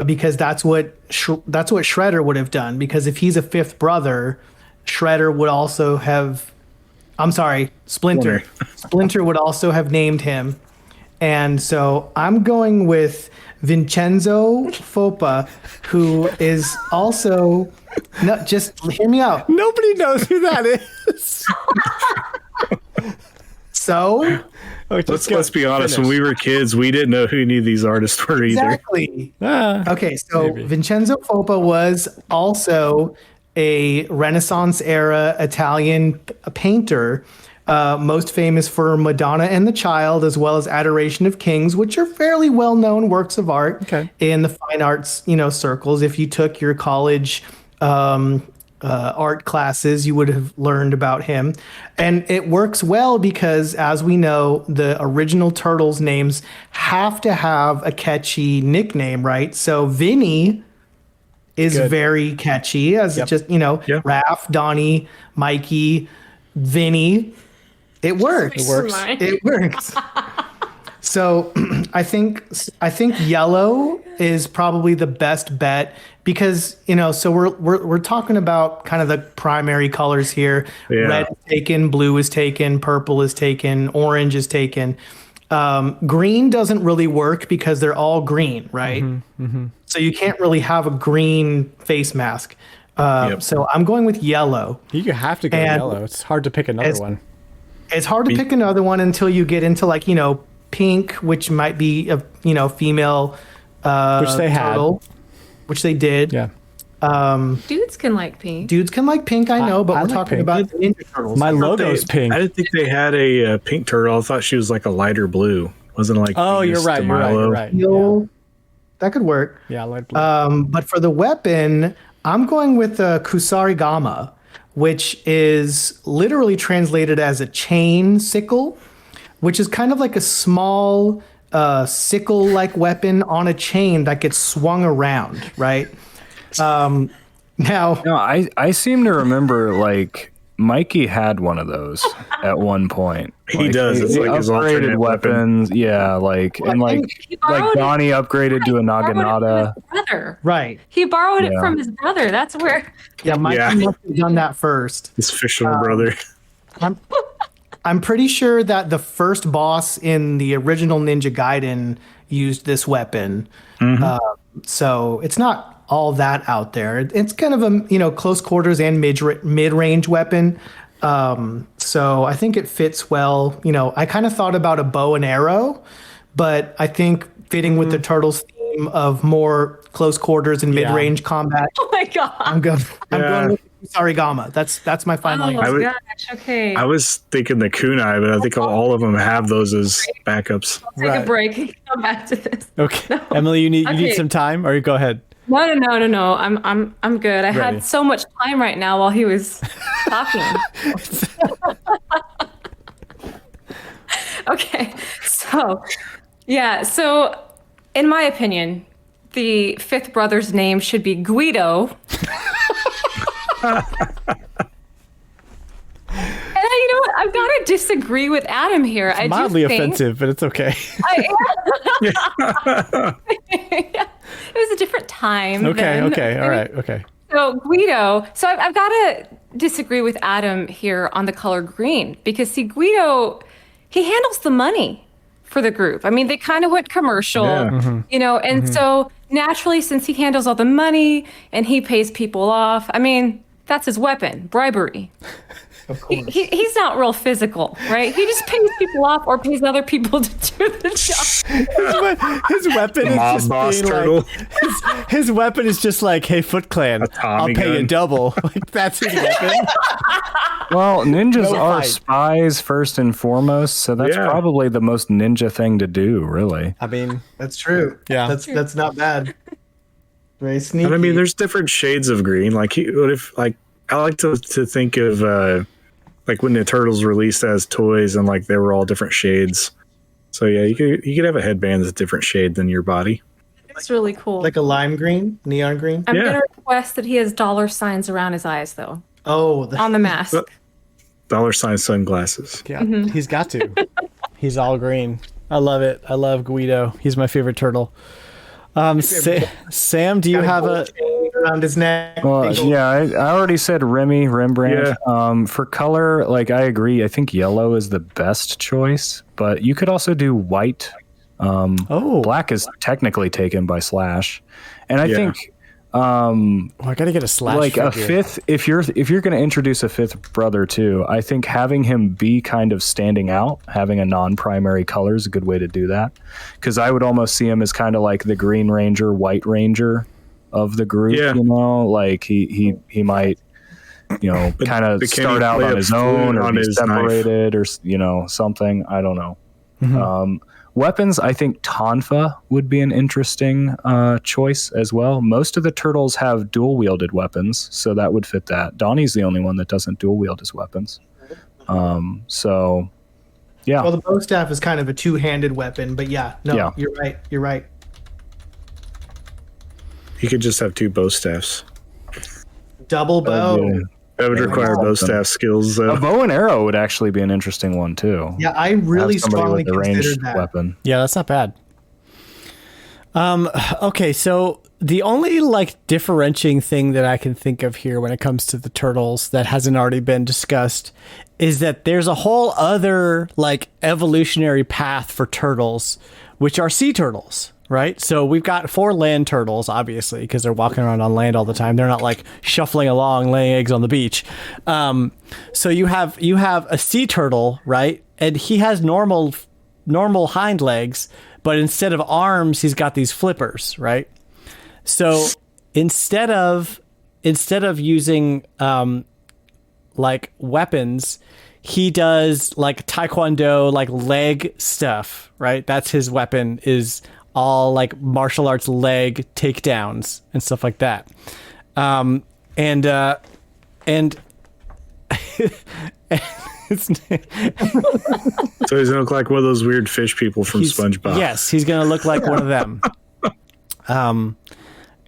Because that's what Shredder would have done. Because if he's a fifth brother, Shredder would also have. I'm sorry, Splinter. Splinter would also have named him. And so I'm going with Vincenzo Foppa, who is also. No, just hear me out. Nobody knows who that is. So. Let's be honest. When we were kids, we didn't know who any of these artists were either. Exactly. Okay, so maybe. Vincenzo Foppa was also a Renaissance era Italian painter, most famous for Madonna and the Child, as well as Adoration of Kings, which are fairly well-known works of art in the fine arts, circles. If you took your college art classes, you would have learned about him. And it works well because, as we know, the original Turtles names have to have a catchy nickname, right? So Vinny is very catchy, as just, Raph, Donnie, Mikey, Vinny. It works. It works. It works. So I think yellow is probably the best bet because so we're talking about kind of the primary colors here. Yeah. Red is taken, blue is taken, purple is taken, orange is taken. Green doesn't really work because they're all green, right? So you can't really have a green face mask. So I'm going with yellow. You have to go yellow. It's hard to pick another one. It's hard to pick another one until you get into like, pink, which might be a, female which they turtle, which they did. Yeah. Dudes can like pink. Dudes can like pink, I know, but I we're like talking pink. about the Ninja Turtles. My logo's pink. I didn't think they had a pink turtle. I thought she was like a lighter blue. Wasn't it like Oh, you're Venus right. de You're right. Milo? You're right. You'll- That could work. Yeah, light blue. But for the weapon, I'm going with the Kusarigama, which is literally translated as a chain sickle, which is kind of like a small sickle-like weapon on a chain that gets swung around, right? Now, No, I seem to remember like Mikey had one of those at one point. He does. It's like his upgraded alternate weapon. weapons. Yeah, like and like He borrowed Donnie upgraded to a Naginata. Brother. right. He borrowed it Yeah. from his brother. That's where. Yeah, Mikey Yeah. must have done that first. His fictional brother. I'm pretty sure that the first boss in the original Ninja Gaiden used this weapon. So it's not all that out there. It's kind of a close quarters and mid-range weapon. So I think it fits well. I kind of thought about a bow and arrow, but I think fitting with the Turtles theme of more close quarters and mid-range combat, Oh my god. I'm going with Sarigama. That's my final Oh answer. my would- gosh. Okay. I was thinking the kunai, but I think all of them have those as backups. Take Right. a break and come back to this. Okay. Emily, you need Okay. some time, or you go ahead. No. I'm good. I Ready. had so much time right now while he was talking. Okay. So in my opinion, the fifth brother's name should be Guido. And you know what? I've got to disagree with Adam here. I Mildly do think offensive, but it's okay. it was a different time. Okay. then. Okay. All right. Okay. So Guido, I've got to disagree with Adam here on the color green because see Guido, he handles the money for the group. I mean, they kind of went commercial, Yeah. and so naturally, since he handles all the money and he pays people off, I mean, that's his weapon, bribery. Of course. He's not real physical, right? He just pays people off or pays other people to do the job. His weapon is Mob just boss being turtle. like, his weapon is just like, hey, Foot Clan, I'll Tommy pay you gun. double. Like that's his weapon. Well, ninjas No are fight. spies first and foremost, so that's Yeah. probably the most ninja thing to do, really. I mean, That's true. Yeah. That's not bad. Very sneaky. And I mean, there's different shades of green. Like, what if, like, I like to think of, like, when the Turtles released as toys and, like, they were all different shades. So, yeah, you could have a headband that's a different shade than your body. It's really cool. like a lime green, neon green. I'm Yeah. gonna request that he has dollar signs around his eyes, though, Oh, on the mask. $sign sunglasses. yeah, he's got to. He's all green. I love it. I love Guido. He's my favorite turtle. Sam, do you have a? around his neck. Well, yeah, I already said Rembrandt. Yeah. For color, like I agree. I think yellow is the best choice, but you could also do white. Black is technically taken by Slash, and I Yeah. think Oh, I gotta get a Slash. like a figure. fifth. If you're going to introduce a fifth brother too, I think having him be kind of standing out, having a non-primary color is a good way to do that. Because I would almost see him as kind of like the Green Ranger, White Ranger of the group. Yeah. You know, like he might, kind of but can start he out play on a his flute own or on be his knife? separated or something. I don't know. Weapons, I think Tonfa would be an interesting choice as well. Most of the turtles have dual-wielded weapons, so that would fit that. Donnie's the only one that doesn't dual-wield his weapons. So, yeah. Well, the bow staff is kind of a two-handed weapon, but yeah, you're right. You're right. You could just have two bow staffs. Double bow. That would require bow staff skills, though. A bow and arrow would actually be an interesting one too. Yeah, I really Have somebody strongly with a considered ranged that. weapon. Yeah, that's not bad. Okay, so the only like differentiating thing that I can think of here when it comes to the turtles that hasn't already been discussed is that there's a whole other like evolutionary path for turtles, which are sea turtles, right? So we've got 4 land turtles, obviously, because they're walking around on land all the time. They're not like shuffling along, laying eggs on the beach. So you have a sea turtle, right? And he has normal hind legs, but instead of arms, he's got these flippers, right? So instead of using like weapons, he does like taekwondo, like leg stuff, right? That's his weapon, is all like martial arts leg takedowns and stuff like that. And it's, So he's gonna look like one of those weird fish people from SpongeBob. yes, he's gonna look like one of them.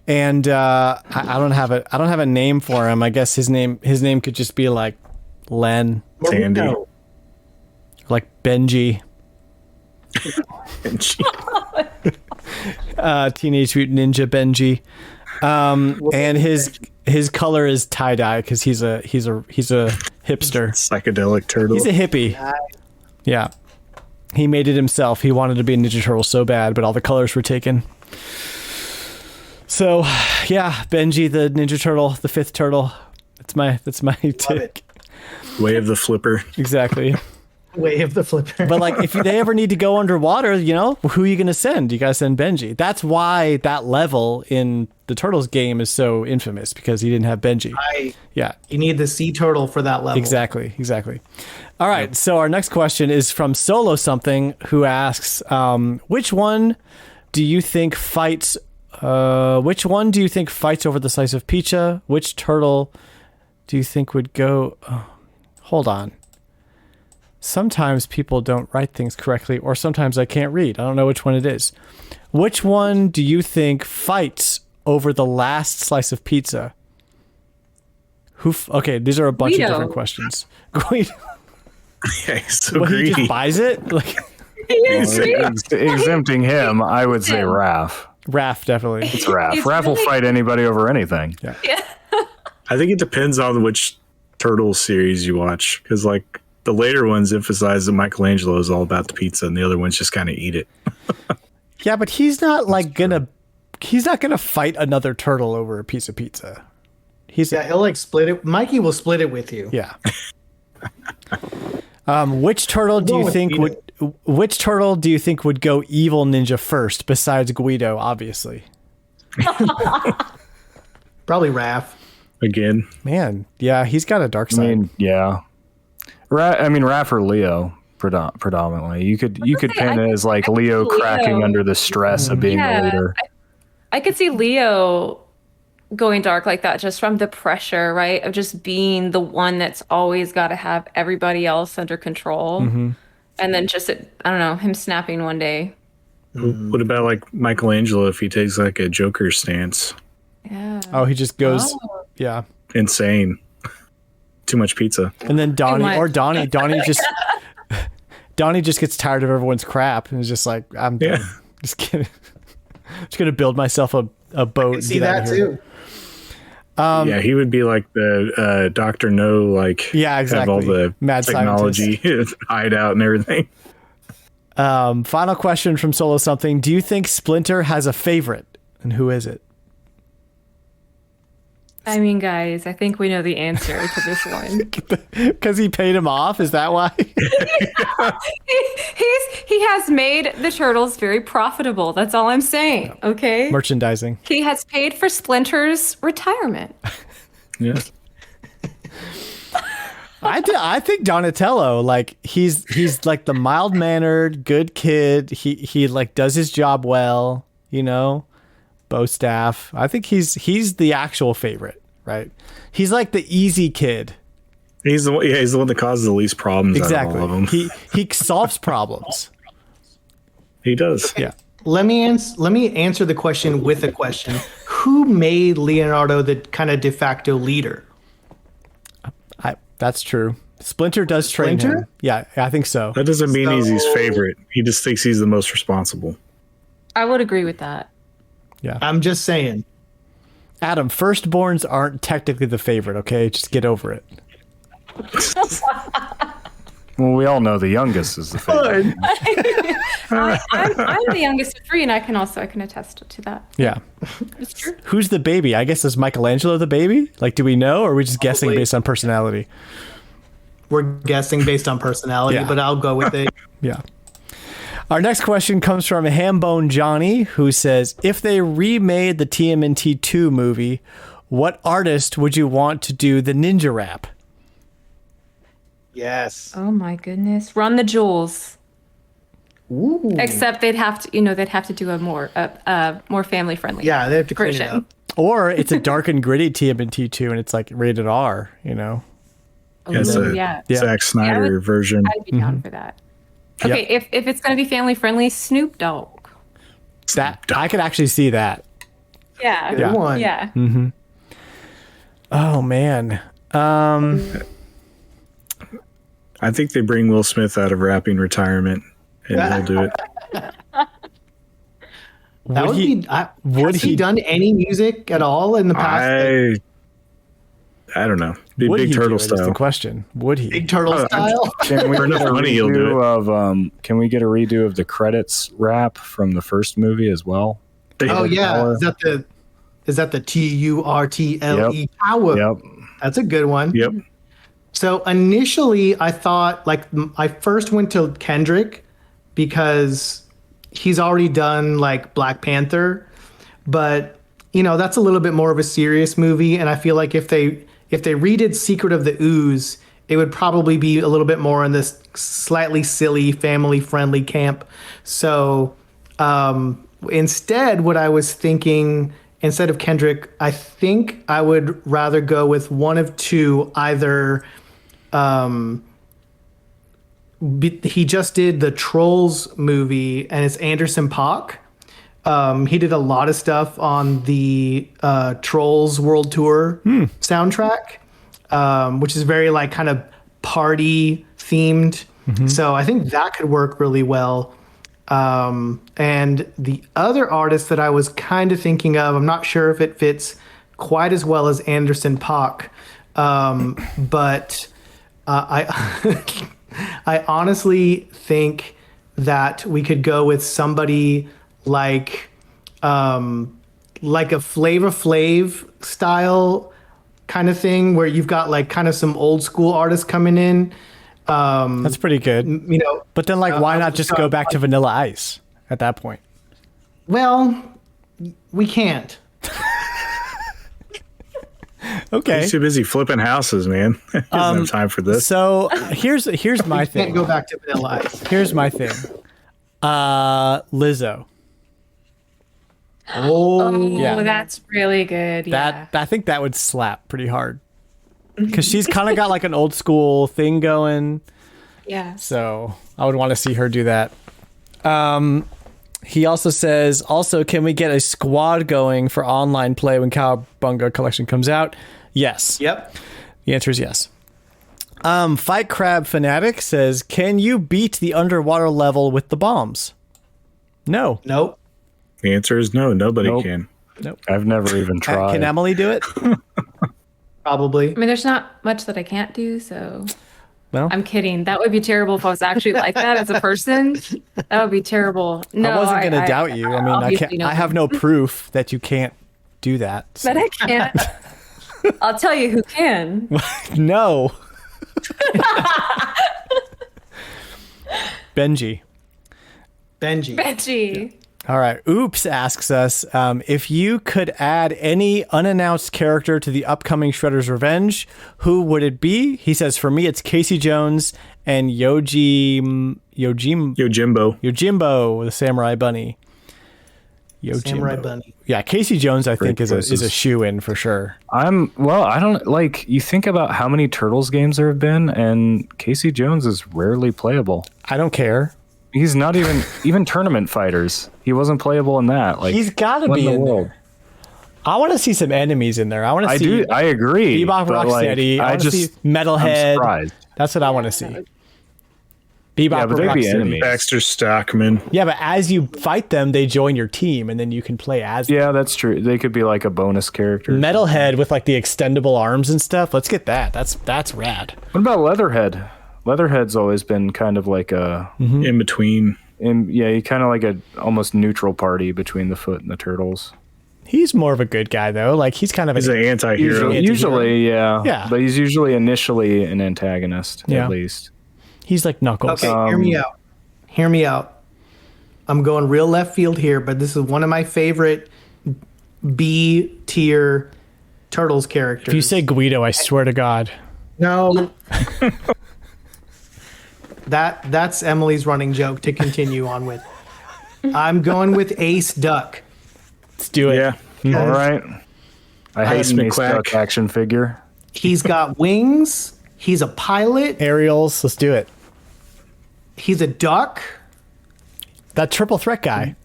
And I don't have a name for him. I guess his name could just be like Len, Sandy. like Benji. Teenage Mutant Ninja Benji. And his color is tie dye because he's a hipster. Psychedelic turtle. He's a hippie. Yeah, he made it himself. He wanted to be a Ninja Turtle so bad, but all the colors were taken. So, yeah, Benji the Ninja Turtle, the 5th turtle. That's my take. Way of the flipper. Exactly. Way of the flipper. But like, if they ever need to go underwater, you know, who are you going to send? You got to send Benji. That's why that level in the Turtles game is so infamous, because he didn't have Benji. Yeah. You need the sea turtle for that level. Exactly. All right. So our next question is from Solo Something, who asks, which one do you think fights over the slice of pizza? Which turtle do you think would go... hold on. Sometimes people don't write things correctly, or sometimes I can't read. I don't know which one it is. Which one do you think fights over the last slice of pizza? Okay, these are a bunch of different questions. Guido. Yeah, he's so He greedy. just buys it? Like, Exempting him, I would say Raph. Raph, definitely. It's Raph. It's Raph will really- fight anybody over anything. Yeah. I think it depends on which turtle series you watch, because like the later ones emphasize that Michelangelo is all about the pizza, and the other ones just kind of eat it. Yeah, but he's not gonna fight another turtle over a piece of pizza. Yeah, he'll like split it. Mikey will split it with you. Yeah. Which turtle do you think would go evil ninja first, besides Guido, obviously? Probably Raph. Again, Man, yeah, he's got a dark I side. mean, yeah. Raph or Leo predominantly. You could pin it as like Leo cracking under the stress of being the leader. I could see Leo going dark like that, just from the pressure, right? Of just being the one that's always got to have everybody else under control. Mm-hmm. And then just, I don't know, him snapping one day. What about like Michelangelo if he takes like a Joker stance? Yeah. Oh, he just goes, yeah. Insane. Too much pizza. And then Donnie just gets tired of everyone's crap and is just like, I'm done. Yeah. Just kidding. Just gonna build myself a boat. And See get out that of here. too. Yeah, he would be like the Dr. No, like Yeah, have all exactly. the Mad technology hideout and everything. Final question from Solo Something. Do you think Splinter has a favorite, and who is it? I mean, guys, I think we know the answer to this one. Because he paid him off? Is that why? He has made the turtles very profitable. That's all I'm saying. Okay. Merchandising. He has paid for Splinter's retirement. Yeah. I think Donatello, like he's like the mild mannered, good kid. He like does his job well, you know. Bow staff. I think he's the actual favorite, right? He's like the easy kid. He's the one that causes the least problems Exactly. out of all of them. He solves problems. He does. Yeah. Let me answer the question with a question. Who made Leonardo the kind of de facto leader? That's true. Splinter does train Splinter? him. Yeah, I think so. That doesn't mean he's his favorite. He just thinks he's the most responsible. I would agree with that. Yeah. I'm just saying. Adam, firstborns aren't technically the favorite, okay? Just get over it. Well, we all know the youngest is the favorite. I'm the youngest of 3, and I can attest to that. Yeah. It's true. Who's the baby? I guess is Michelangelo the baby? Like, do we know, or are we just guessing Probably. based on personality? We're guessing based on personality, Yeah. but I'll go with it. Yeah. Our next question comes from Hambone Johnny, who says, if they remade the TMNT 2 movie, what artist would you want to do the ninja rap? Yes. Oh my goodness, Run the Jewels. Ooh. Except they'd have to do a more family friendly. Yeah, they have to clean it version. up. Or it's a dark and gritty TMNT 2, and it's like rated R, you know? It's Ooh, a yeah. Zack Snyder version. I'd be down for that. Okay, if it's gonna be family friendly, Snoop Dogg. That I could actually see that. Yeah. Good Yeah. one. Yeah. Oh man. I think they bring Will Smith out of rapping retirement, and he'll do it. That would he- be. would Has he- he done any music at all in the past? I don't know. Be Would Big he Turtle do it is the style. question. Would he? Big Turtle style. Can we For get a enough money, he'll do redo of Can we get a redo of the credits rap from the first movie as well? Oh yeah, Power. is that the TURTLE power? Yep. That's a good one. Yep. So initially, I thought I first went to Kendrick because he's already done like Black Panther, but that's a little bit more of a serious movie, and I feel like if they redid Secret of the Ooze, it would probably be a little bit more in this slightly silly, family-friendly camp. So instead, what I was thinking, instead of Kendrick, I think I would rather go with one of two. Either he just did the Trolls movie, and it's Anderson .Paak. He did a lot of stuff on the Trolls World Tour soundtrack, which is very like kind of party themed. So I think that could work really well. And the other artist that I was kind of thinking of, I'm not sure if it fits quite as well as Anderson .Paak, but I I honestly think that we could go with somebody like a Flavor Flav style kind of thing, where you've got like kind of some old school artists coming in. That's pretty good. But then, like, why not just go back to Vanilla Ice at that point? Well, we can't. Okay. He's too busy flipping houses, man. He doesn't have time for this. So here's my Can't thing. go back to Vanilla Ice. Here's my thing. Lizzo. Oh, Yeah. That's really good. Yeah. I think that would slap pretty hard. Because she's kind of got like an old school thing going. Yeah. So I would want to see her do that. He also says, can we get a squad going for online play when Cowabunga Collection comes out? Yes. Yep. The answer is yes. Fight Crab Fanatic says, can you beat the underwater level with the bombs? No. Nope. The answer is no. Nobody Nope. can. I've never even tried. Can Emily do it? Probably. I mean, there's not much that I can't do, so Well, I'm kidding. That would be terrible if I was actually like that as a person. That would be terrible. No, I wasn't going to doubt you. I mean, I obviously can't. know. I have no proof that you can't do that. so- But I can't. I'll tell you who can. No. Benji. Benji. All right. Oops asks us if you could add any unannounced character to the upcoming Shredder's Revenge, who would it be? He says, for me, it's Casey Jones and Yojimbo, the Samurai Bunny. Samurai Bunny. Yeah, Casey Jones, I think, is a choices. shoe-in for sure. I don't like, you think about how many Turtles games there have been, and Casey Jones is rarely playable. I don't care. He's not even Tournament Fighters. He wasn't playable in that. Like, He's got to what be in the in world? I want to see some enemies in there. I want to see. I agree. Bebop, but, Rocksteady. I want to see Metalhead. surprised. That's what I want to see. Bebop, Yeah, but they'd be Rocksteady. enemies. Baxter Stockman. Yeah, but as you fight them, they join your team, and then you can play as them. Yeah, that's true. They could be like a bonus character. Metalhead with like the extendable arms and stuff. Let's get that. That's rad. What about Leatherhead? Leatherhead's always been kind of like a In between. he kind of like a almost neutral party between the Foot and the Turtles. He's more of a good guy though. Like he's kind of He's an anti-hero. Usually, yeah. Yeah. But he's usually initially an antagonist, Yeah. at least. he's like Knuckles. Okay, hear me out. Hear me out. I'm going real left field here, but this is one of my favorite B tier Turtles characters. If you say Guido, I swear to God. no, that's Emily's running joke to continue on with. I'm going with Ace Duck. Let's do it. Yeah. All right. I hate Ice an Ace McQuack. Duck action figure. He's got wings. He's a pilot. Aerials. Let's do it. He's a duck. That triple threat guy.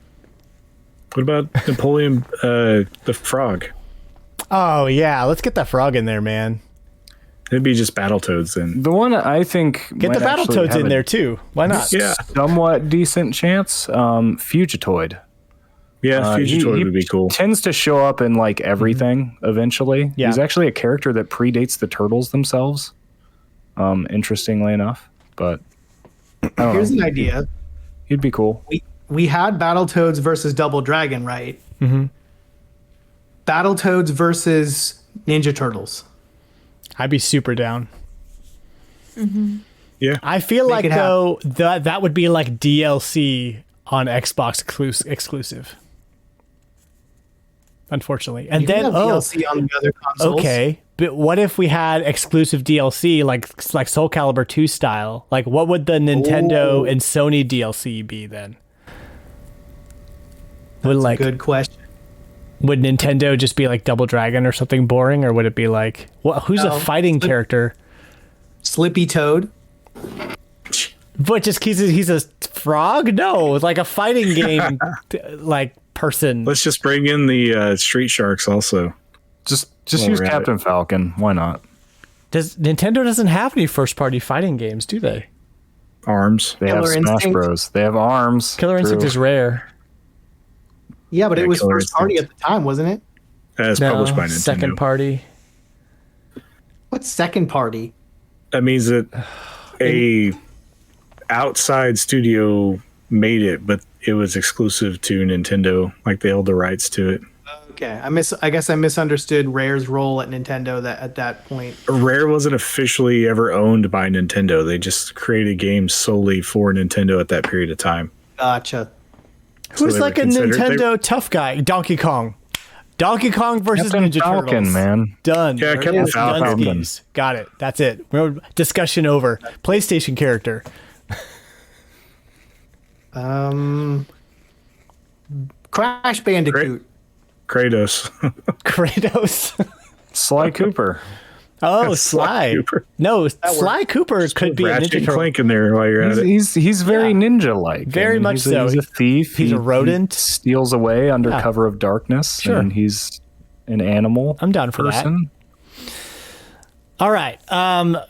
What about Napoleon the Frog? Oh yeah, let's get that frog in there, man. It'd be just Battletoads then. The one I think Get the might actually Battletoads have in a there too. Why not? Yeah. somewhat decent chance. Fugitoid. Yeah, Fugitoid would be cool. Tends to show up in like everything eventually. Yeah. He's actually a character that predates the Turtles themselves. Interestingly enough, but I don't Here's know. an idea. He'd be cool. We had Battletoads versus Double Dragon, right? Mm-hmm. Battletoads versus Ninja Turtles. I'd be super down. Yeah. I feel Make like it happen. though that would be like DLC on Xbox exclusive. Unfortunately. And You can then have DLC on the other consoles. okay, but what if we had exclusive DLC like Soul Calibur 2 style? Like what would the Nintendo and Sony DLC be then? Good question. Would Nintendo just be like Double Dragon or something boring, or would it be like who's No. a fighting character? Slippy Toad. But just he's a frog? No, it's like a fighting game like person. Let's just bring in the Street Sharks also. Just Well, use we're at Captain Falcon. Why not? Nintendo doesn't have any first party fighting games, do they? Arms. They have Killer Smash Instinct. Bros. They have arms. Killer Instinct True. is rare. Yeah, but Yeah, it was Killer first party at Instinct. the time, wasn't it? As published by Nintendo. Second party. What's second party? That means that a outside studio made it, but it was exclusive to Nintendo. Like they held the rights to it. Okay, I guess I misunderstood Rare's role at Nintendo at that point. Rare wasn't officially ever owned by Nintendo. They just created games solely for Nintendo at that period of time. Gotcha. Who's they like were a considered- Nintendo tough guy? Donkey Kong. Donkey Kong versus Captain Ninja Falcon, Turtles. man. Done. Yeah, There Captain it is. Falcon. Dunskies. Got it. That's it. Discussion over. PlayStation character. Crash Bandicoot. Kratos. Kratos. Sly Cooper. Oh, Sly Sly. Cooper. No, Sly Cooper could be a Ratchet Ninja and Turtle. Clank in there while you're at it. He's very ninja-like. Very I mean, much he's so. He's a thief. He's a rodent. He steals away under Yeah. cover of darkness. Sure. And he's an animal. I'm down for that. person. All right.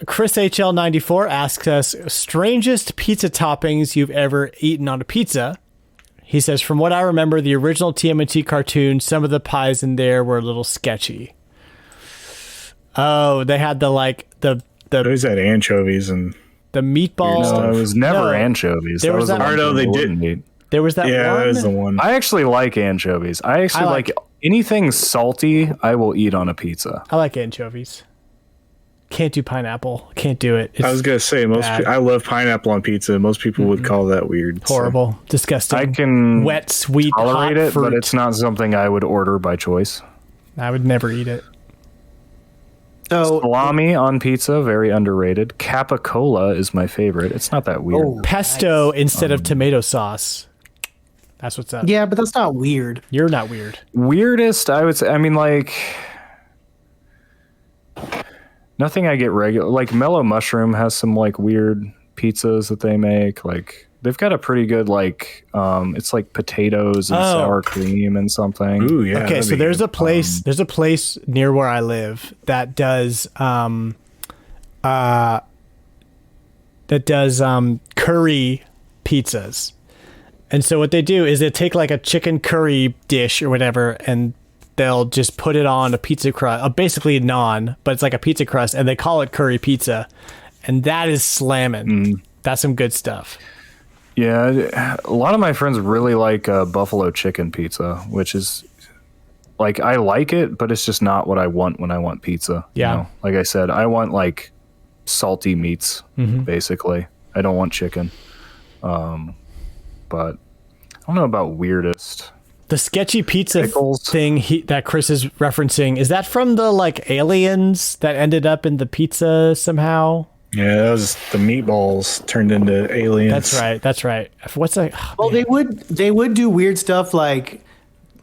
Chris HL94 asks us, strangest pizza toppings you've ever eaten on a pizza. He says, from what I remember, the original TMNT cartoon, some of the pies in there were a little sketchy. Oh, they had the Those had anchovies and meatball. No, it was never No. anchovies. There That was was the that- one Or no, thing they wouldn't did- eat. There was that yeah, one. that was the one. I actually like anchovies. I actually I like like- anything salty. I will eat on a pizza. I like anchovies. Can't do pineapple. Can't do it. It's I was gonna say bad. I love pineapple on pizza. Most people would call that weird. so- horrible. Disgusting. I can Wet, sweet, hot tolerate it, fruit. but it's not something I would order by choice. I would never eat it. So Salami on pizza, very underrated. Capicola is my favorite. It's not that weird. Oh. Pesto instead of tomato sauce. That's what's up. yeah, but that's not weird. You're not weird. Weirdest, I would say. I mean, like nothing I get regular. Like Mellow Mushroom has some like weird pizzas that they make. Like They've got a pretty good it's like potatoes and sour cream and something. Ooh, yeah. Okay, so there's a place. There's a place near where I live that does curry pizzas. And so what they do is they take like a chicken curry dish or whatever, and they'll just put it on a pizza crust, basically a naan, but it's like a pizza crust, and they call it curry pizza, and that is slamming. That's some good stuff. Yeah, a lot of my friends really like buffalo chicken pizza, which is like, I like it, but it's just not what I want when I want pizza. Yeah. You know? Like I said, I want like salty meats, basically. I don't want chicken. But I don't know about weirdest. The sketchy pizza Pickles. thing that Chris is referencing, is that from the like aliens that ended up in the pizza somehow? Yeah, that was the meatballs turned into aliens. That's right. What's that? Oh, Well, they would do weird stuff like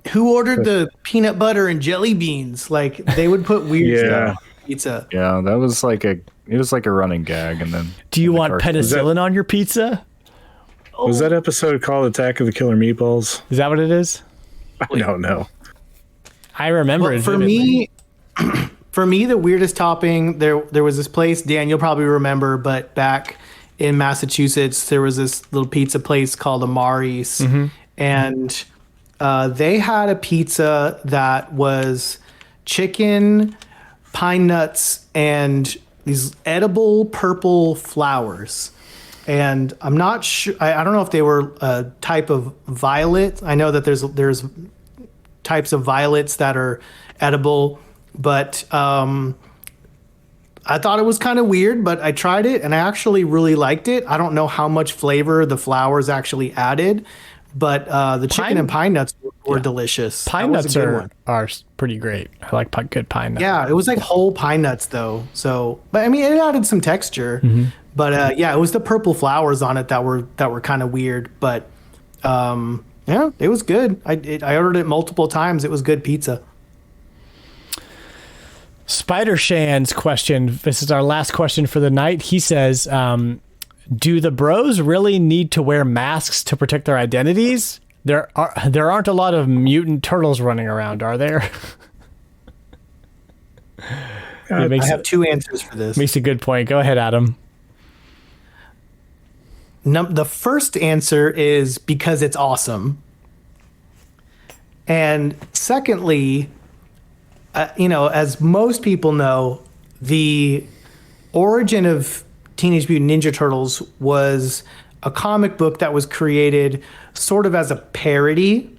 who ordered the peanut butter and jelly beans? Like they would put weird stuff on pizza. Yeah, it was like a running gag. And then do you want penicillin on your pizza? Was that episode called Attack of the Killer Meatballs? Is that what it is? I don't know. I remember it For vividly. me, the weirdest topping, there was this place, Dan, you'll probably remember, but back in Massachusetts, there was this little pizza place called Amari's, and they had a pizza that was chicken, pine nuts, and these edible purple flowers. And I'm not sure, I don't know if they were a type of violet. I know that there's types of violets that are edible, but I thought it was kind of weird, but I tried it and I actually really liked it. I don't know how much flavor the flowers actually added, but the chicken and pine nuts were delicious. Pine nuts are pretty great. I like good pine nuts. Yeah, it was like whole pine nuts though. So, but I mean, it added some texture. But yeah, it was the purple flowers on it that were kind of weird. But yeah, it was good. I ordered it multiple times. It was good pizza. Spider Shan's question. This is our last question for the night. He says, "Do the bros really need to wear masks to protect their identities? There aren't a lot of mutant turtles running around, are there?" I have two answers for this. Makes a good point. Go ahead, Adam. The first answer is because it's awesome. And secondly, as most people know, the origin of Teenage Mutant Ninja Turtles was a comic book that was created sort of as a parody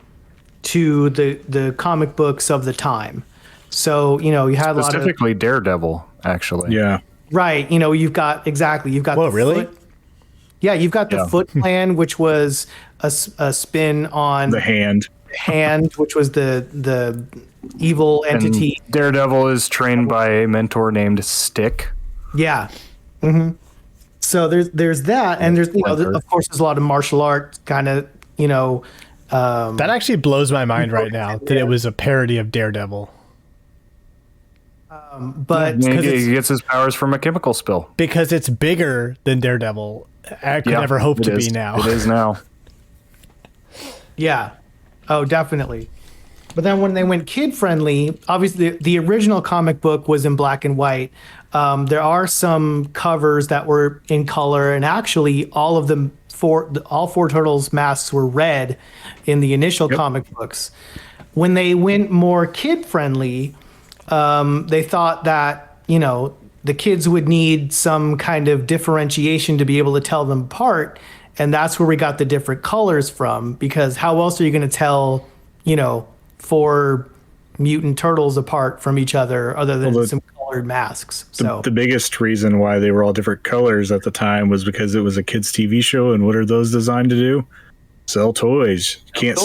to the comic books of the time. So, you had a lot of... Specifically Daredevil, actually. Yeah. Right. You've got Whoa, really? Yeah, you've got the Foot Clan, which was a spin on The Hand, which was the evil entity. And Daredevil is trained by a mentor named Stick. Yeah. So there's that, and there's of course there's a lot of martial art kind of that actually blows my mind right now that it was a parody of Daredevil. But he gets his powers from a chemical spill. Because it's bigger than Daredevil. I could never hope to be now. It is now. Yeah. Oh, definitely. But then when they went kid friendly, obviously the original comic book was in black and white. There are some covers that were in color, and actually all four turtles masks were red in the initial comic books. When they went more kid friendly, they thought that, the kids would need some kind of differentiation to be able to tell them apart. And that's where we got the different colors from, because how else are you going to tell, four mutant turtles apart from each other than some colored masks? So the biggest reason why they were all different colors at the time was because it was a kids' TV show. And what are those designed to do? Sell toys. Can't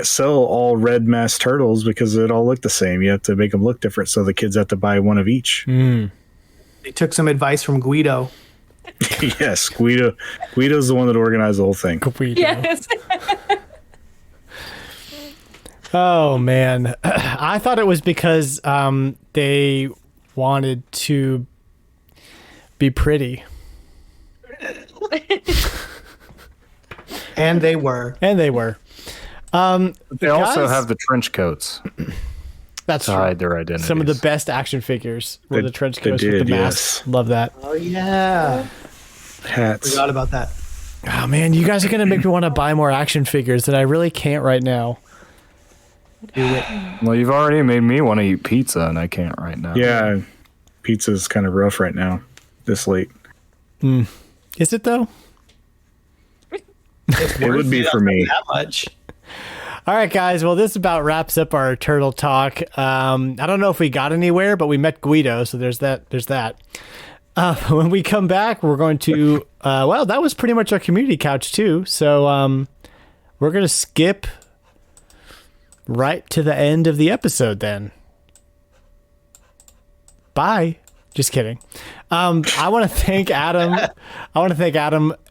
sell all red masked turtles because it all look the same. You have to make them look different, so the kids have to buy one of each. They took some advice from Guido. Yes, Guido's the one that organized the whole thing. Guido. Yes. Oh man, I thought it was because they wanted to be pretty. And they were. They also have the trench coats. That's to true. hide their identities. Some of the best action figures were the trench coats with the masks. Yes. Love that. Oh, yeah. Hats. Forgot about that. Oh, man, you guys are going to make me want to buy more action figures that I really can't right now. Do it. Well, you've already made me want to eat pizza, and I can't right now. Yeah, pizza's kind of rough right now, this late. Is it, though? It would be for me. That much. All right, guys. Well, this about wraps up our turtle talk. I don't know if we got anywhere, but we met Guido, so there's that. When we come back, we're going to... well, that was pretty much our community couch, too. So we're going to skip right to the end of the episode then. Bye. Just kidding. I want to thank Adam.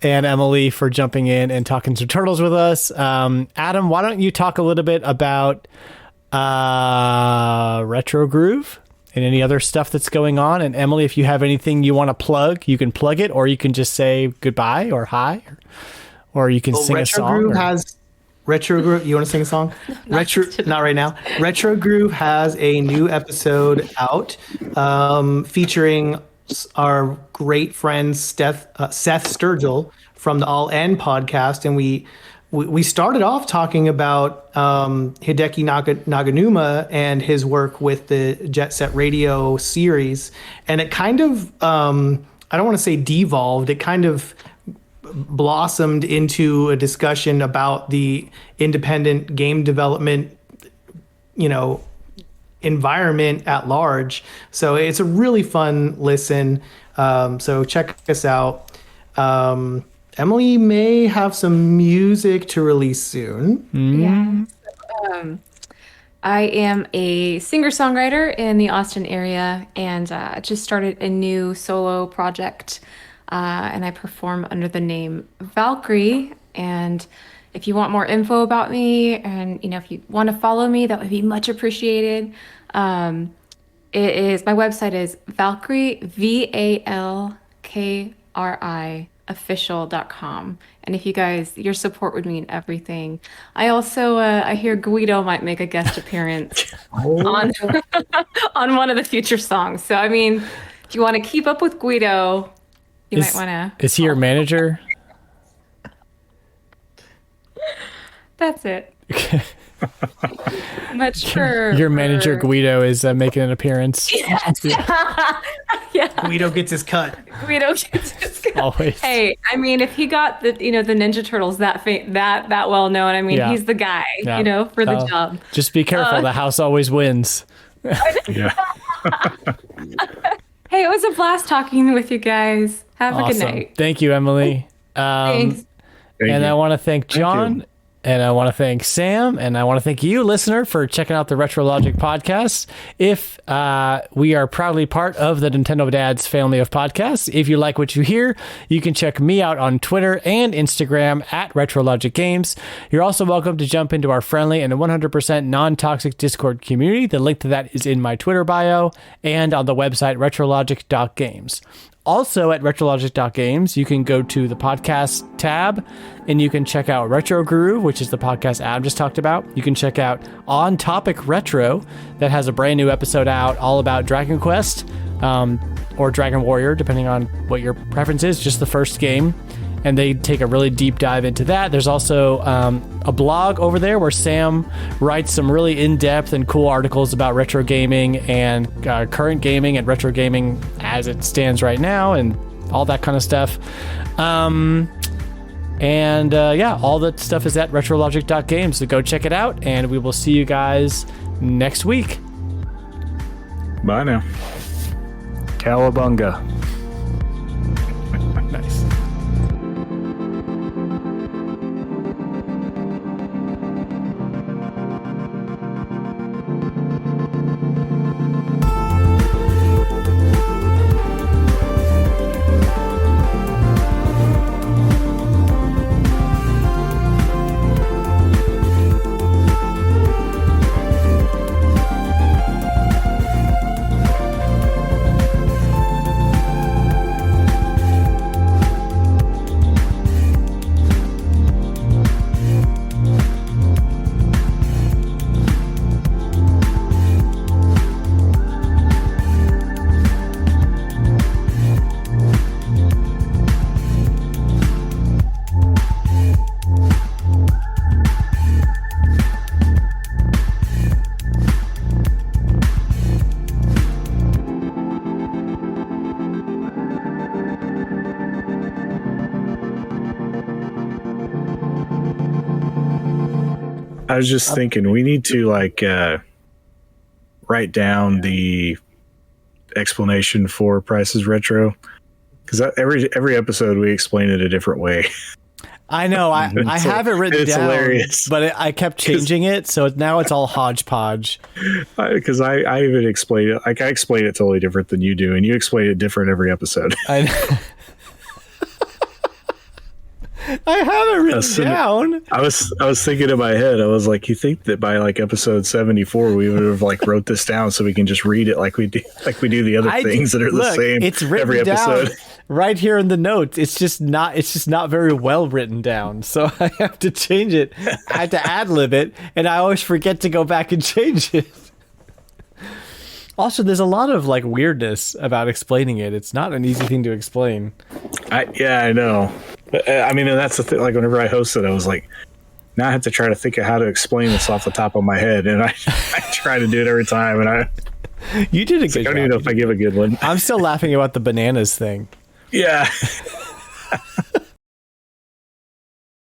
And Emily for jumping in and talking some turtles with us. Adam, why don't you talk a little bit about Retro Groove and any other stuff that's going on? And Emily, if you have anything you want to plug, you can plug it, or you can just say goodbye or hi, or you can sing a song. Groove has Retro Groove. You want to sing a song? Not right now. Retro Groove has a new episode out, featuring our great friend Seth Sturgill from the All End podcast, and we started off talking about Hideki Naganuma and his work with the Jet Set Radio series, and it kind of I don't want to say devolved. It kind of blossomed into a discussion about the independent game development, environment at large. So it's a really fun listen. So check us out. Emily may have some music to release soon. Yeah. I am a singer-songwriter in the Austin area, and just started a new solo project. And I perform under the name Valkyrie. And if you want more info about me, and if you want to follow me, that would be much appreciated. My website is Valkyrie, VALKRI official.com. And if you guys, your support would mean everything. I also I hear Guido might make a guest appearance on on one of the future songs. So I mean, if you want to keep up with Guido, you might want to. Is he your manager? That's it. Much for your manager Guido is making an appearance. Yeah. Guido gets his cut. Always. Hey, I mean, if he got the the Ninja Turtles that well known, I mean, he's the guy, for the job. Just be careful. The house always wins. Yeah. Hey, it was a blast talking with you guys. Have a good night. Thank you, Emily. Thanks. I want to thank John. And I want to thank Sam, and I want to thank you, listener, for checking out the RetroLogic podcast. If we are proudly part of the Nintendo Dads family of podcasts. If you like what you hear, you can check me out on Twitter and Instagram at RetroLogic Games. You're also welcome to jump into our friendly and 100% non-toxic Discord community. The link to that is in my Twitter bio and on the website retrologic.games. Also at retrologic.games, you can go to the podcast tab and you can check out Retro Groove, which is the podcast Adam just talked about. You can check out On Topic Retro, that has a brand new episode out all about Dragon Quest or Dragon Warrior, depending on what your preference is, just the first game. And they take a really deep dive into that. There's also a blog over there where Sam writes some really in-depth and cool articles about retro gaming and current gaming and retro gaming as it stands right now and all that kind of stuff. All that stuff is at retrologic.games. So go check it out, and we will see you guys next week. Bye now. Cowabunga. Nice. I was just thinking we need to like write down the explanation for Price is Retro, because every episode we explain it a different way. I know. I have it written down, hilarious. But I kept changing it, so now it's all hodgepodge. Because I even explain it. Like I explain it totally different than you do, and you explain it different every episode. I have it written down. I was thinking in my head. I was like, you think that by like episode 74 we would have like wrote this down so we can just read it like we do the other things that are the same. It's written every episode. Down right here in the notes. It's just not very well written down. So I have to change it. I had to ad-lib it, and I always forget to go back and change it. Also, there's a lot of like weirdness about explaining it. It's not an easy thing to explain. I know. But, I mean, and that's the thing. Like whenever I hosted, I was like, now I have to try to think of how to explain this off the top of my head, and I try to do it every time, and you did a good job. I don't even know if I give a good one. I'm still laughing about the bananas thing. Yeah.